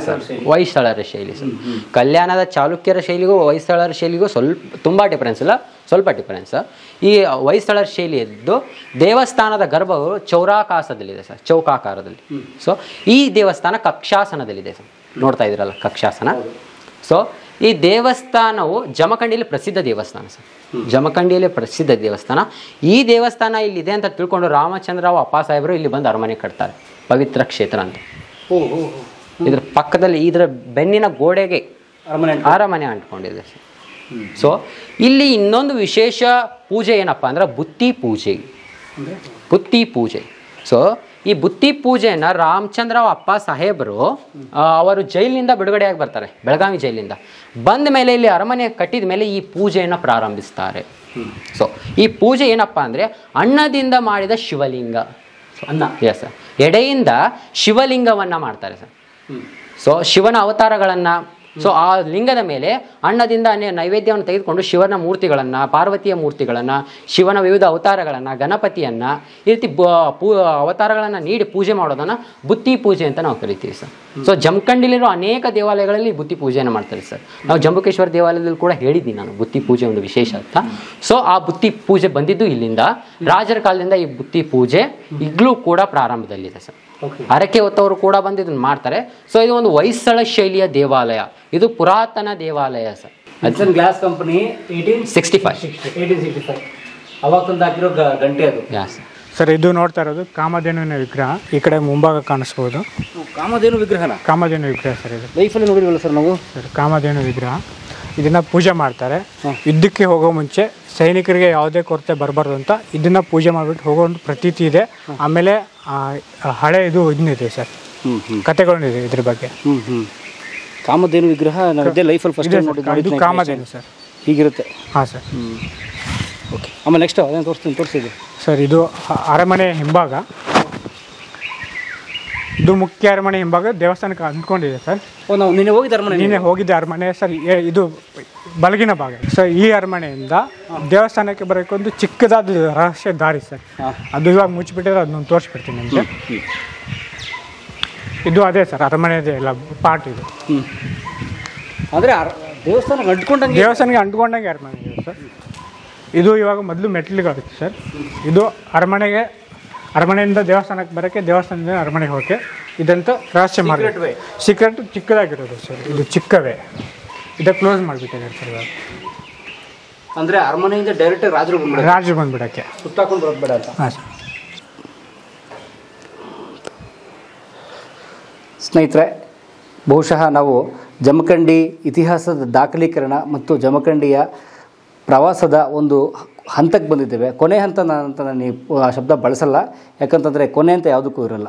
B: ಸರ್ ಹೊಯ್ಸಳರ ಶೈಲಿ ಸರ್. ಕಲ್ಯಾಣದ ಚಾಲುಕ್ಯರ ಶೈಲಿಗೂ ಹೊಯ್ಸಳರ ಶೈಲಿಗೂ ತುಂಬ ಡಿಫರೆನ್ಸ್ ಇಲ್ಲ, ಸ್ವಲ್ಪ ಡಿಫರೆನ್ಸ್. ಈ ಹೊಯ್ಸಳರ ಶೈಲಿಯದ್ದು ದೇವಸ್ಥಾನದ ಗರ್ಭವು ಚೌರಾಕಾರದಲ್ಲಿದೆ ಸರ್, ಚೌಕಾಕಾರದಲ್ಲಿ. ಸೊ ಈ ದೇವಸ್ಥಾನ ಕಕ್ಷಾಸನದಲ್ಲಿದೆ ಸರ್, ನೋಡ್ತಾ ಇದ್ದೀರಲ್ಲ ಕಕ್ಷಾಸನ. ಸೊ ಈ ದೇವಸ್ಥಾನವು ಜಮಖಂಡಿಯಲ್ಲಿ ಪ್ರಸಿದ್ಧ ದೇವಸ್ಥಾನ ಸರ್, ಜಮಖಂಡಿಯಲ್ಲಿ ಪ್ರಸಿದ್ಧ ದೇವಸ್ಥಾನ. ಈ ದೇವಸ್ಥಾನ ಇಲ್ಲಿದೆ ಅಂತ ತಿಳ್ಕೊಂಡು ರಾಮಚಂದ್ರರಾವ್ ಅಪ್ಪ ಸಾಹೇಬರು ಇಲ್ಲಿ ಬಂದು ಅರಮನೆ ಕಟ್ತಾರೆ, ಪವಿತ್ರ ಕ್ಷೇತ್ರ ಅಂತ. ಇದ್ರ ಪಕ್ಕದಲ್ಲಿ ಇದರ ಬೆನ್ನಿನ ಗೋಡೆಗೆ ಅರಮನೆ ಅಂಟ್ಕೊಂಡಿದೆ ಸರ್. ಸೊ ಇಲ್ಲಿ ಇನ್ನೊಂದು ವಿಶೇಷ ಪೂಜೆ ಏನಪ್ಪ ಅಂದ್ರೆ ಬುತ್ತಿ ಪೂಜೆ. ಬುತ್ತಿ ಪೂಜೆ. ಸೊ ಈ ಬುತ್ತಿ ಪೂಜೆಯನ್ನು ರಾಮಚಂದ್ರರಾವ್ ಅಪ್ಪ ಸಾಹೇಬರು ಅವರು ಜೈಲಿನಿಂದ ಬಿಡುಗಡೆಯಾಗಿ ಬರ್ತಾರೆ, ಬೆಳಗಾವಿ ಜೈಲಿನಿಂದ ಬಂದ ಮೇಲೆ ಇಲ್ಲಿ ಅರಮನೆ ಕಟ್ಟಿದ ಮೇಲೆ ಈ ಪೂಜೆಯನ್ನು ಪ್ರಾರಂಭಿಸ್ತಾರೆ. ಸೊ ಈ ಪೂಜೆ ಏನಪ್ಪ ಅಂದರೆ ಅನ್ನದಿಂದ ಮಾಡಿದ ಶಿವಲಿಂಗ. ಅನ್ನ ಎಸ್ ಸರ್. ಎಡೆಯಿಂದ ಶಿವಲಿಂಗವನ್ನು ಮಾಡ್ತಾರೆ ಸರ್. ಸೊ ಶಿವನ ಅವತಾರಗಳನ್ನು, ಸೊ ಆ ಲಿಂಗದ ಮೇಲೆ ಅನ್ನದಿಂದ ನೈವೇದ್ಯವನ್ನು ತೆಗೆದುಕೊಂಡು ಶಿವನ ಮೂರ್ತಿಗಳನ್ನು, ಪಾರ್ವತಿಯ ಮೂರ್ತಿಗಳನ್ನು, ಶಿವನ ವಿವಿಧ ಅವತಾರಗಳನ್ನು, ಗಣಪತಿಯನ್ನು ಈ ರೀತಿ ಅವತಾರಗಳನ್ನು ನೀಡಿ ಪೂಜೆ ಮಾಡೋದನ್ನು ಬುತ್ತಿ ಪೂಜೆ ಅಂತ ನಾವು ಕರಿತೀವಿ ಸರ್. ಸೊ ಜಮಖಂಡಿಲಿರೋ ಅನೇಕ ದೇವಾಲಯಗಳಲ್ಲಿ ಬುತ್ತಿ ಪೂಜೆಯನ್ನು ಮಾಡ್ತಾರೆ ಸರ್. ನಾವು ಜಂಬುಕೇಶ್ವರ ದೇವಾಲಯದಲ್ಲಿ ಕೂಡ ಹೇಳಿದ್ದೀನಿ ನಾನು ಬುತ್ತಿ ಪೂಜೆ ಒಂದು ವಿಶೇಷ ಅಂತ. ಸೊ ಆ ಬುತ್ತಿ ಪೂಜೆ ಬಂದಿದ್ದು ಇಲ್ಲಿಂದ, ರಾಜರ ಕಾಲದಿಂದ ಈ ಬುತ್ತಿ ಪೂಜೆ ಈಗಲೂ ಕೂಡ ಪ್ರಾರಂಭದಲ್ಲಿದೆ ಸರ್. ಹರಕೆ ಹೊತ್ತವರು ಕೂಡ ಬಂದು ಇದನ್ನು ಮಾಡ್ತಾರೆ. ಸೊ ಇದು ಒಂದು ಹೊಯ್ಸಳ ಶೈಲಿಯ ದೇವಾಲಯ, ಇದು ಪುರಾತನ ದೇವಾಲಯ ಸರ್.
C: ಗ್ಲಾಸ್ ಕಂಪನಿ
B: 1865
C: ಅವಾಗ ತಂದು ಹಾಕಿರೋ ಗಂಟೆ ಅದು.
A: ಸರ್ ಇದು ನೋಡ್ತಾ ಇರೋದು ಕಾಮಧೇನುವಿನ ವಿಗ್ರಹ. ಈ ಕಡೆ ಮುಂಭಾಗ ಕಾಣಿಸ್ಬೋದು.
C: ಕಾಮಧೇನು ವಿಗ್ರಹನ?
A: ಕಾಮಧೇನು ವಿಗ್ರಹ ಸರ್. ಇದು
C: ಲೈಫಲ್ಲಿ ನೋಡಿರಲ್ಲ ಸರ್ ನಾವು.
A: ಸರ್ ಕಾಮಧೇನು ವಿಗ್ರಹ ಇದನ್ನು ಪೂಜೆ ಮಾಡ್ತಾರೆ. ಯುದ್ಧಕ್ಕೆ ಹೋಗೋ ಮುಂಚೆ ಸೈನಿಕರಿಗೆ ಯಾವುದೇ ಕೊರತೆ ಬರಬಾರ್ದು ಅಂತ ಇದನ್ನು ಪೂಜೆ ಮಾಡಿಬಿಟ್ಟು ಹೋಗೋ ಒಂದು ಪ್ರತೀತಿ ಇದೆ. ಆಮೇಲೆ ಹಳೆ ಇದನ್ನಿದೆ ಸರ್, ಕಥೆಗಳಿದೆ ಇದ್ರ ಬಗ್ಗೆ.
C: ಕಾಮಧೇನು ವಿಗ್ರಹ ಲೈಫಲ್ಲಿ ಫಸ್ಟ್
A: ಇದು ಕಾಮಧೇನು ಸರ್,
C: ಹೀಗಿರುತ್ತೆ.
A: ಹಾಂ ಸರ್.
C: ಓಕೆ, ಆಮೇಲೆ ನೆಕ್ಸ್ಟ್ ಅದೇನು ತೋರಿಸಿದೆ
A: ಸರ್. ಇದು ಅರಮನೆ ಹಿಂಭಾಗ, ಇದು ಮುಖ್ಯ ಅರಮನೆ ಹಿಂಭಾಗ ದೇವಸ್ಥಾನಕ್ಕೆ ಅಂದ್ಕೊಂಡಿದೆ ಸರ್.
C: ನಾವು ನಿನ್ನೆ ಹೋಗಿದ್ದ ಅರಮನೆ?
A: ನಿನ್ನೆ ಹೋಗಿದ್ದ ಅರಮನೆ ಸರ್. ಇದು ಬಲಗಿನ ಭಾಗ. ಸೊ ಈ ಅರಮನೆಯಿಂದ ದೇವಸ್ಥಾನಕ್ಕೆ ಬರೋಕ್ಕೆ ಒಂದು ಚಿಕ್ಕದಾದ ರಹಸ್ಯ ದಾರಿ ಸರ್. ಅದು ಇವಾಗ ಮುಚ್ಚಿಬಿಟ್ಟಿದ್ರೆ ಅದನ್ನೊಂದು ತೋರಿಸ್ಬಿಡ್ತೀನಿ ನಿಮಗೆ. ಇದು ಅದೇ ಸರ್ ಅರಮನೆದೇ ಎಲ್ಲ ಪಾರ್ಟ್ ಇದು.
C: ಅಂದರೆ ದೇವಸ್ಥಾನಕ್ಕೆ
A: ಅಂಟ್ಕೊಂಡಂಗೆ ಅರಮನೆ ಇದೆ ಸರ್. ಇದು ಇವಾಗ ಮೊದಲು ಮೆಟ್ಲಿಗಾಗುತ್ತೆ ಸರ್. ಇದು ಅರಮನೆಯಿಂದ ದೇವಸ್ಥಾನಕ್ಕೆ ಬರೋಕ್ಕೆ, ದೇವಸ್ಥಾನದಿಂದ ಅರಮನೆಗೆ ಹೋಗೋಕ್ಕೆ ಇದಂತ ರಹಸ್ಯ ಮಾರ್ಗ. ಸೀಕ್ರೆಟ್ ಚಿಕ್ಕದಾಗಿರೋದು ಸರ್. ಇದು ಚಿಕ್ಕವೇ, ಇದು ಕ್ಲೋಸ್ ಮಾಡಿಬಿಟ್ಟಿದ್ದಾರೆ ಸರ್ ಇವಾಗ.
C: ಅಂದರೆ ಅರಮನೆಯಿಂದ ಡೈರೆಕ್ಟ್ ರಾಜರು
A: ಬಂದ್ಬಿಡೋಕ್ಕೆ
C: ಸುತ್ತಾಕೊಂಡು ಬರೋದು ಬೇಡ ಅಂತ.
A: ಹಾಂ ಸರ್.
C: ಸ್ನೇಹಿತರೆ, ಬಹುಶಃ ನಾವು ಜಮಖಂಡಿ ಇತಿಹಾಸದ ದಾಖಲೀಕರಣ ಮತ್ತು ಜಮಖಂಡಿಯ ಪ್ರವಾಸದ ಒಂದು ಹಂತಕ್ಕೆ ಬಂದಿದ್ದೇವೆ. ಕೊನೆ ಹಂತ ಅಂತ ನಾನು ಆ ಶಬ್ದ ಬಳಸಲ್ಲ, ಯಾಕಂತಂದರೆ ಕೊನೆ ಅಂತ ಯಾವುದಕ್ಕೂ ಇರಲ್ಲ,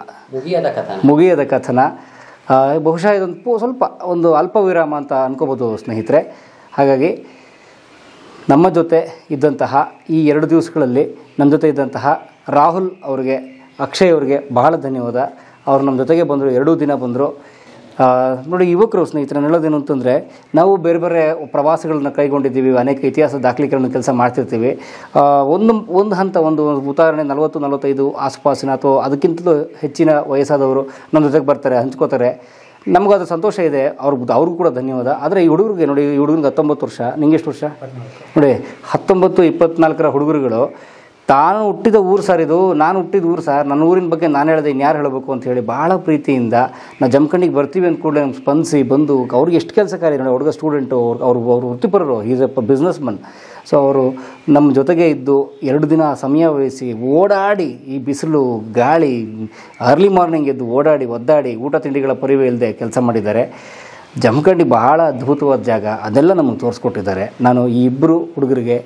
C: ಮುಗಿಯದ ಕಥನ. ಬಹುಶಃ ಇದೊಂದು ಸ್ವಲ್ಪ ಒಂದು ಅಲ್ಪ ವಿರಾಮ ಅಂತ ಅನ್ಕೋಬೋದು ಸ್ನೇಹಿತರೆ. ಹಾಗಾಗಿ ನಮ್ಮ ಜೊತೆ ಇದ್ದಂತಹ ಈ 2 ದಿವಸಗಳಲ್ಲಿ ನಮ್ಮ ಜೊತೆ ಇದ್ದಂತಹ ರಾಹುಲ್ ಅವರಿಗೆ, ಅಕ್ಷಯ್ ಅವರಿಗೆ ಬಹಳ ಧನ್ಯವಾದ. ಅವರು ನಮ್ಮ ಜೊತೆಗೆ ಬಂದರು, 2 ದಿನ ಬಂದರು. ನೋಡಿ ಯುವಕರು ಸ್ನೇಹಿತರೆ, ಹೇಳೋದೇನು ಅಂತಂದರೆ, ನಾವು ಬೇರೆ ಬೇರೆ ಪ್ರವಾಸಗಳನ್ನ ಕೈಗೊಂಡಿದ್ದೀವಿ, ಅನೇಕ ಇತಿಹಾಸ ದಾಖಲೀಕರಣ ಕೆಲಸ ಮಾಡ್ತಿರ್ತೀವಿ. ಒಂದು ಹಂತ, ಒಂದು ಉದಾಹರಣೆ 40-45 ಆಸುಪಾಸಿನ ಅಥವಾ ಅದಕ್ಕಿಂತಲೂ ಹೆಚ್ಚಿನ ವಯಸ್ಸಾದವರು ನಮ್ಮ ಜೊತೆಗೆ ಬರ್ತಾರೆ, ಹಂಚ್ಕೋತಾರೆ. ನಮಗೂ ಅದು ಸಂತೋಷ ಇದೆ, ಅವ್ರಿಗೂ ಕೂಡ ಧನ್ಯವಾದ. ಆದರೆ ಈ ಹುಡುಗರಿಗೆ ನೋಡಿ, ಈ ಹುಡುಗನಿಗೆ 19 ವರ್ಷ, ನಿಂಗೆ ಎಷ್ಟು ವರ್ಷ ನೋಡಿ? 19-24 ಹುಡುಗರುಗಳು ತಾನು ಹುಟ್ಟಿದ ಊರು ಸರ್ ಇದು, ನಾನು ಹುಟ್ಟಿದ ಊರು ಸರ್, ನನ್ನ ಊರಿನ ಬಗ್ಗೆ ನಾನು ಹೇಳಿದೆ, ಇನ್ಯಾರು ಹೇಳಬೇಕು ಅಂತ ಹೇಳಿ ಭಾಳ ಪ್ರೀತಿಯಿಂದ ನಾವು ಜಮಖಂಡಿಗೆ ಬರ್ತೀವಿ ಅಂದ ಕೂಡಲೇ ನಮ್ಗೆ ಸ್ಪಂದಿಸಿ ಬಂದು, ಅವ್ರಿಗೆ ಎಷ್ಟು ಕೆಲಸ ಕಾರ್ಯ ನೋಡಿ. ಹುಡುಗ ಸ್ಟೂಡೆಂಟು, ಅವರು ವೃತ್ತಿಪರರು, is A business Mann. So ಅವರು ನಮ್ಮ ಜೊತೆಗೆ ಇದ್ದು 2 ದಿನ ಸಮಯ ವಹಿಸಿ ಓಡಾಡಿ, ಈ ಬಿಸಿಲು ಗಾಳಿ, ಅರ್ಲಿ ಮಾರ್ನಿಂಗ್ ಎದ್ದು ಓಡಾಡಿ ಒದ್ದಾಡಿ ಊಟ ತಿಂಡಿಗಳ ಪರಿವೇ ಇಲ್ಲದೆ ಕೆಲಸ ಮಾಡಿದ್ದಾರೆ. ಜಮಖಂಡಿ ಬಹಳ ಅದ್ಭುತವಾದ ಜಾಗ, ಅದೆಲ್ಲ ನಮಗೆ ತೋರಿಸ್ಕೊಟ್ಟಿದ್ದಾರೆ. ನಾನು ಈ 2 ಹುಡುಗರಿಗೆ,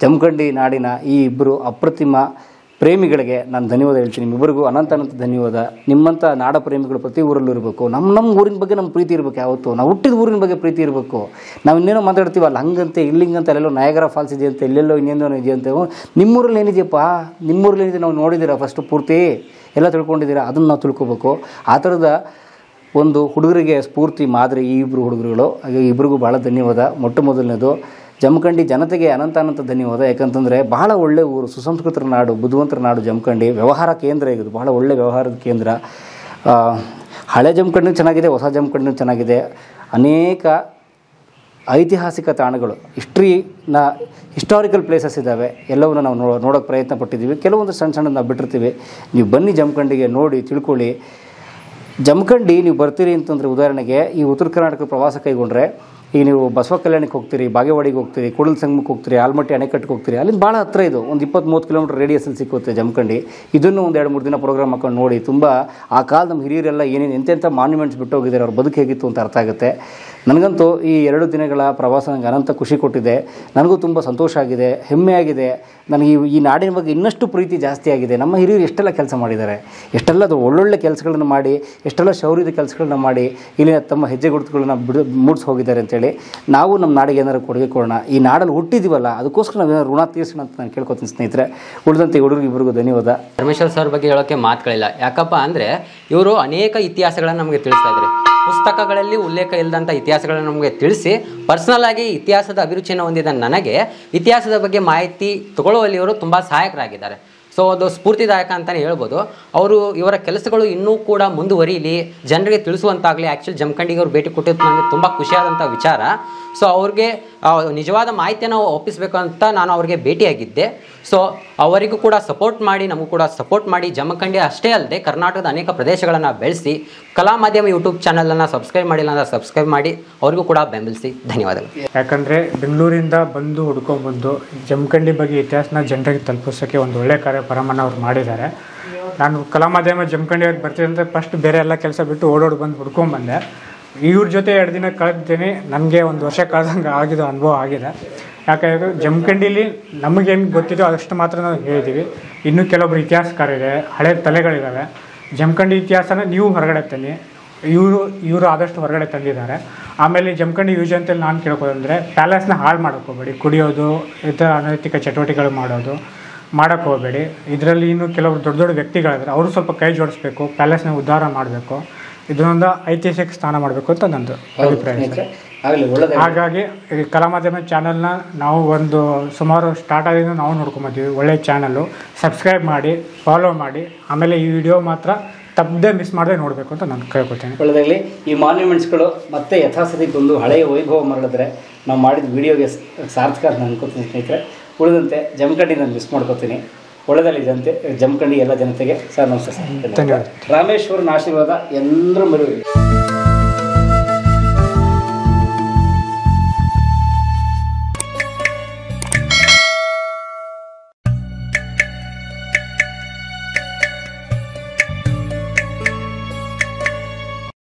C: ಜಮಖಂಡಿ ನಾಡಿನ ಈ 2 ಅಪ್ರತಿಮ ಪ್ರೇಮಿಗಳಿಗೆ ನಾನು ಧನ್ಯವಾದ ಹೇಳ್ತೀನಿ. ನಿಮ್ಮಿಬ್ಬರಿಗೂ ಅನಂತ ಧನ್ಯವಾದ. ನಿಮ್ಮಂಥ ನಾಡ ಪ್ರೇಮಿಗಳು ಪ್ರತಿ ಊರಲ್ಲೂ ಇರಬೇಕು. ನಮ್ಮ ಊರಿನ ಬಗ್ಗೆ ನಮ್ಮ ಪ್ರೀತಿ ಇರಬೇಕು. ಯಾವತ್ತು ನಾವು ಹುಟ್ಟಿದ ಊರಿನ ಬಗ್ಗೆ ಪ್ರೀತಿ ಇರಬೇಕು. ನಾವು ಇನ್ನೇನೋ ಮಾತಾಡ್ತೀವಲ್ಲ, ಹಂಗಂತೆ ಇಲ್ಲಿಂಗಂತ ಅಲ್ಲೆಲ್ಲೋ ನಯಾಗರಾ ಫಾಲ್ಸ್ ಇದೆಯಂತೆ, ಎಲ್ಲೆಲ್ಲೋ ಇನ್ನೇನೋ ಇದೆಯಂತೆ. ನಿಮ್ಮೂರಲ್ಲಿ ಏನಿದೆಯಪ್ಪ, ನಿಮ್ಮೂರಲ್ಲಿ ಏನಿದೆ ನಾವು ನೋಡಿದ್ದೀರಾ, ಫಸ್ಟು ಪೂರ್ತಿ ಎಲ್ಲ ತಿಳ್ಕೊಂಡಿದ್ದೀರಾ, ಅದನ್ನು ನಾವು ತಿಳ್ಕೊಬೇಕು. ಆ ಥರದ ಒಂದು ಹುಡುಗರಿಗೆ ಸ್ಫೂರ್ತಿ ಮಾದರಿ ಈ ಇಬ್ಬರು ಹುಡುಗರುಗಳು. ಹಾಗೆ ಇಬ್ಬರಿಗೂ ಭಾಳ ಧನ್ಯವಾದ. ಮೊಟ್ಟ ಮೊದಲನೇದು ಜಮಖಂಡಿ ಜನತೆಗೆ ಅನಂತ ಧನ್ಯವಾದ. ಯಾಕಂತಂದರೆ ಬಹಳ ಒಳ್ಳೆ ಊರು, ಸುಸಂಸ್ಕೃತರ ನಾಡು, ಬುದ್ಧಿವಂತರ ನಾಡು ಜಮಖಂಡಿ. ವ್ಯವಹಾರ ಕೇಂದ್ರ ಇದು, ಬಹಳ ಒಳ್ಳೆ ವ್ಯವಹಾರದ ಕೇಂದ್ರ. ಹಳೆ ಜಮಖಂಡಿನೂ ಚೆನ್ನಾಗಿದೆ, ಹೊಸ ಜಮಖಂಡಿನೂ ಚೆನ್ನಾಗಿದೆ. ಅನೇಕ ಐತಿಹಾಸಿಕ ತಾಣಗಳು, ಹಿಸ್ಟಾರಿಕಲ್ ಪ್ಲೇಸಸ್ ಇದ್ದಾವೆ. ಎಲ್ಲವನ್ನು ನಾವು ನೋಡೋಕ್ಕೆ ಪ್ರಯತ್ನ ಪಟ್ಟಿದ್ದೀವಿ. ಕೆಲವೊಂದು ಸಣ್ಣ ನಾವು ಬಿಟ್ಟಿರ್ತೀವಿ. ನೀವು ಬನ್ನಿ ಜಮಖಂಡಿಗೆ, ನೋಡಿ ತಿಳ್ಕೊಳ್ಳಿ. ಜಮಖಂಡಿ ನೀವು ಬರ್ತೀರಿ ಅಂತಂದರೆ, ಉದಾಹರಣೆಗೆ ಈ ಉತ್ತರ ಕರ್ನಾಟಕ ಪ್ರವಾಸ ಕೈಗೊಂಡ್ರೆ, ಈಗ ನೀವು ಬಸವ ಕಲ್ಯಾಣಕ್ಕೆ ಹೋಗ್ತೀರಿ, ಬಾಗೇವಾಡಿಗೆ ಹೋಗ್ತೀರಿ, ಕೂಡಲ ಸಂಗಮಕ್ಕೆ ಹೋಗ್ತೀರಿ, ಆಲ್ಮಟ್ಟಿ ಅಣೆಕಟ್ಟಿಗೆ ಹೋಗ್ತೀರಿ, ಅಲ್ಲಿಂದ ಭಾಳ ಹತ್ತಿರ ಇದು. ಒಂದು 20-30 ಕಿಲೋಮೀಟರ್ ರೇಡಿಯಸಲ್ಲಿ ಸಿಕ್ಕುತ್ತೆ ಜಮಖಂಡಿ. ಇದನ್ನು ಒಂದು 2-3 ದಿನ ಪ್ರೋಗ್ರಾಮ್ ಹಾಕೊಂಡು ನೋಡಿ. ತುಂಬ ಆ ಕಾಲದ ನಮ್ಮ ಹಿರಿಯರೆಲ್ಲ ಎಂತೆಂಥ ಮಾನ್ಯುಮೆಂಟ್ಸ್ ಬಿಟ್ಟು ಹೋಗಿದ್ದಾರೆ, ಅವ್ರ ಬದುಕು ಹೇಗಿತ್ತು ಅಂತ ಅರ್ಥ ಆಗುತ್ತೆ. ನನಗಂತೂ ಈ 2 ದಿನಗಳ ಪ್ರವಾಸ ನನಗೆ ಅನಂತ ಖುಷಿ ಕೊಟ್ಟಿದೆ. ನನಗೂ ತುಂಬ ಸಂತೋಷ ಆಗಿದೆ, ಹೆಮ್ಮೆ ಆಗಿದೆ. ನನಗೆ ಈ ನಾಡಿನ ಬಗ್ಗೆ ಇನ್ನಷ್ಟು ಪ್ರೀತಿ ಜಾಸ್ತಿ ಆಗಿದೆ. ನಮ್ಮ ಹಿರಿಯರು ಎಷ್ಟೆಲ್ಲ ಕೆಲಸ ಮಾಡಿದ್ದಾರೆ, ಎಷ್ಟೆಲ್ಲ ಒಳ್ಳೊಳ್ಳೆ ಕೆಲಸಗಳನ್ನು ಮಾಡಿ, ಎಷ್ಟೆಲ್ಲ ಶೌರ್ಯದ ಕೆಲಸಗಳನ್ನ ಮಾಡಿ ಇಲ್ಲಿನ ತಮ್ಮ ಹೆಜ್ಜೆ ಗುರುತುಗಳನ್ನ ಮೂಡಿಸಿ ಹೋಗಿದ್ದಾರೆ ಅಂತೇಳಿ ನಾವು ನಮ್ಮ ನಾಡಿಗೆ ಏನಾದ್ರು ಕೊಡುಗೆ ಕೊಡೋಣ. ಈ ನಾಡಲ್ಲಿ ಹುಟ್ಟಿದ್ದೀವಲ್ಲ, ಅದಕ್ಕೋಸ್ಕರ ನಾವು ಏನಾದ್ರು ಋಣ ತೀರಿಸೋಣ ಅಂತ ನಾನು ಕೇಳ್ಕೊತೀನಿ ಸ್ನೇಹಿತರೆ. ಉಳಿದಂತೆ ಹುಡುಗರಿಗೆ ಇಬ್ಬರಿಗೂ ಧನ್ಯವಾದ.
D: ಪರಮೇಶ್ವರ್ ಸರ್ ಬಗ್ಗೆ ಹೇಳೋಕ್ಕೆ ಮಾತುಗಳಿಲ್ಲ. ಯಾಕಪ್ಪ ಅಂದರೆ ಇವರು ಅನೇಕ ಇತಿಹಾಸಗಳನ್ನು ನಮಗೆ ತಿಳಿಸ್ತಾ ಇದ್ದಾರೆ. ಪುಸ್ತಕಗಳಲ್ಲಿ ಉಲ್ಲೇಖ ಇಲ್ಲದಂಥ ಇತಿಹಾಸಗಳನ್ನು ನಮಗೆ ತಿಳಿಸಿ, ಪರ್ಸನಲ್ ಆಗಿ ಇತಿಹಾಸದ ಅಭಿರುಚಿಯನ್ನು ಹೊಂದಿದ ನನಗೆ ಇತಿಹಾಸದ ಬಗ್ಗೆ ಮಾಹಿತಿ ತಗೊಳ್ಳುವಲ್ಲಿ ಇವರು ತುಂಬ ಸಹಾಯಕರಾಗಿದ್ದಾರೆ. ಸೊ ಅದು ಸ್ಫೂರ್ತಿದಾಯಕ ಅಂತಲೇ ಹೇಳ್ಬೋದು. ಇವರ ಕೆಲಸಗಳು ಇನ್ನೂ ಕೂಡ ಮುಂದುವರಿಯಲಿ, ಜನರಿಗೆ ತಿಳಿಸುವಂತಾಗಲಿ. ಆ್ಯಕ್ಚುಲಿ ಜಮಖಂಡಿಗೆ ಅವ್ರು ಭೇಟಿ ಕೊಟ್ಟಿದ್ದು ನನಗೆ ತುಂಬ ಖುಷಿಯಾದಂಥ ವಿಚಾರ. ಸೊ ಅವ್ರಿಗೆ ನಿಜವಾದ ಮಾಹಿತಿಯನ್ನು ಒಪ್ಪಿಸಬೇಕು ಅಂತ ನಾನು ಅವ್ರಿಗೆ ಭೇಟಿಯಾಗಿದ್ದೆ. ಸೊ ಅವರಿಗೂ ಕೂಡ ಸಪೋರ್ಟ್ ಮಾಡಿ, ನಮಗೂ ಕೂಡ ಸಪೋರ್ಟ್ ಮಾಡಿ, ಜಮಖಂಡಿ ಅಷ್ಟೇ ಅಲ್ಲದೆ ಕರ್ನಾಟಕದ ಅನೇಕ ಪ್ರದೇಶಗಳನ್ನು ಬೆಳೆಸಿ, ಕಲಾ ಮಾಧ್ಯಮ ಯೂಟ್ಯೂಬ್ ಚಾನಲನ್ನು ಸಬ್ಸ್ಕ್ರೈಬ್ ಮಾಡಿಲ್ಲ ಅಂದರೆ ಸಬ್ಸ್ಕ್ರೈಬ್ ಮಾಡಿ, ಅವರಿಗೂ ಕೂಡ ಬೆಂಬಲಿಸಿ. ಧನ್ಯವಾದಗಳು.
A: ಯಾಕಂದರೆ ಬೆಂಗಳೂರಿಂದ ಬಂದು ಹುಡ್ಕೊಂಡ್ಬಂದು ಜಮಖಂಡಿ ಬಗ್ಗೆ ಇತಿಹಾಸನ ಜನರಿಗೆ ತಲುಪಿಸೋಕ್ಕೆ ಒಂದು ಒಳ್ಳೆಯ ಕಾರ್ಯ ಪರಮಣ್ಣ ಅವ್ರು ಮಾಡಿದ್ದಾರೆ. ನಾನು ಕಲಾ ಮಾಧ್ಯಮ ಜಮಖಂಡಿಯವ್ರಿಗೆ ಬರ್ತೀನಿ ಅಂದರೆ ಫಸ್ಟ್ ಬೇರೆ ಎಲ್ಲ ಕೆಲಸ ಬಿಟ್ಟು ಓಡೋಡಿ ಬಂದು ಹುಡ್ಕೊಂಡ್ಬಂದೆ. ಇವ್ರ ಜೊತೆ 2 ದಿನ ಕಳೆದಿದ್ದೀನಿ. ನನಗೆ 1 ವರ್ಷ ಕಳೆದಂಗೆ ಆಗಿದ್ದು ಅನುಭವ ಆಗಿದೆ. ಯಾಕಂದರೆ ಜಮಖಂಡಿಲಿ ನಮಗೇನು ಗೊತ್ತಿದೋ ಅದಷ್ಟು ಮಾತ್ರ ನಾವು ಹೇಳಿದ್ದೀವಿ. ಇನ್ನೂ ಕೆಲವೊಬ್ರು ಇತಿಹಾಸಕಾರಿದೆ, ಹಳೆ ತಲೆಗಳಿದ್ದಾವೆ. ಜಮಖಂಡಿ ಇತಿಹಾಸನ ನೀವು ಹೊರಗಡೆ ತನ್ನಿ, ಇವರು ಆದಷ್ಟು ಹೊರಗಡೆ ತಂದಿದ್ದಾರೆ. ಆಮೇಲೆ ಜಮಖಂಡಿ ಯೂಸ್ ಅಂತೇಳಿ ನಾನು ಕೇಳ್ಕೋದಂದರೆ, ಪ್ಯಾಲೇಸ್ನ ಹಾಳು ಮಾಡೋಕ್ಕೆ ಹೋಗಬೇಡಿ, ಕುಡಿಯೋದು, ಇತರ ಅನೈತಿಕ ಚಟುವಟಿಕೆಗಳು ಮಾಡೋಕ್ಕೆ ಹೋಗಬೇಡಿ. ಇದರಲ್ಲಿ ಇನ್ನೂ ಕೆಲವರು ದೊಡ್ಡ ದೊಡ್ಡ ವ್ಯಕ್ತಿಗಳಿದ್ದಾರೆ, ಅವರು ಸ್ವಲ್ಪ ಕೈ ಜೋಡಿಸ್ಬೇಕು, ಪ್ಯಾಲೇಸ್ನ ಉದ್ಧಾರ ಮಾಡಬೇಕು, ಇದನ್ನೊಂದು ಐತಿಹಾಸಿಕ ಸ್ಥಾನ ಮಾಡಬೇಕು ಅಂತ ನಂದು ಅಭಿಪ್ರಾಯ. ಹಾಗಾಗಿ ಈ ಕಲಾ ಮಾಧ್ಯಮ ಚಾನಲ್ನ ನಾವು ಸುಮಾರು ಸ್ಟಾರ್ಟ್ ಆಗಿದ್ದು ನಾವು ನೋಡ್ಕೊಂಬತ್ತೀವಿ. ಒಳ್ಳೆ ಚಾನಲ್ಲು, ಸಬ್ಸ್ಕ್ರೈಬ್ ಮಾಡಿ, ಫಾಲೋ ಮಾಡಿ. ಆಮೇಲೆ ಈ ವಿಡಿಯೋ ಮಾತ್ರ ತಪ್ಪದೆ ಮಿಸ್ ಮಾಡದೆ ನೋಡಬೇಕು ಅಂತ ನಾನು ಕೇಳ್ಕೊತೀನಿ.
C: ಒಳ್ಳೆದಾಗಲಿ. ಈ ಮಾನ್ಯುಮೆಂಟ್ಸ್ಗಳು ಮತ್ತೆ ಯಥಾಸ್ಥಿತಿಗೆ ಬಂದು ಹಳೆಯ ವೈಭವ ಮರಳಿದ್ರೆ ನಾವು ಮಾಡಿದ ವಿಡಿಯೋಗೆ ಸಾರ್ಥಕ ಅಂತ ಅನ್ಕೋತೀನಿ ಸ್ನೇಹಿತರೆ. ಉಳಿದಂತೆ ಜಮಖಂಡಿ ನಾನು ಮಿಸ್ ಮಾಡ್ಕೋತೀನಿ. ಒಳ್ಳೆದಾಗಲಿ ಜಮಖಂಡಿ ಎಲ್ಲ ಜನತೆಗೆ. ಸರ್ ನಮಸ್ತೆ ಸರ್.
A: ಧನ್ಯವಾದ.
C: ರಾಮೇಶ್ವರನ ಆಶೀರ್ವಾದ ಎಲ್ಲರೂ ಮರೆಯುವುದು.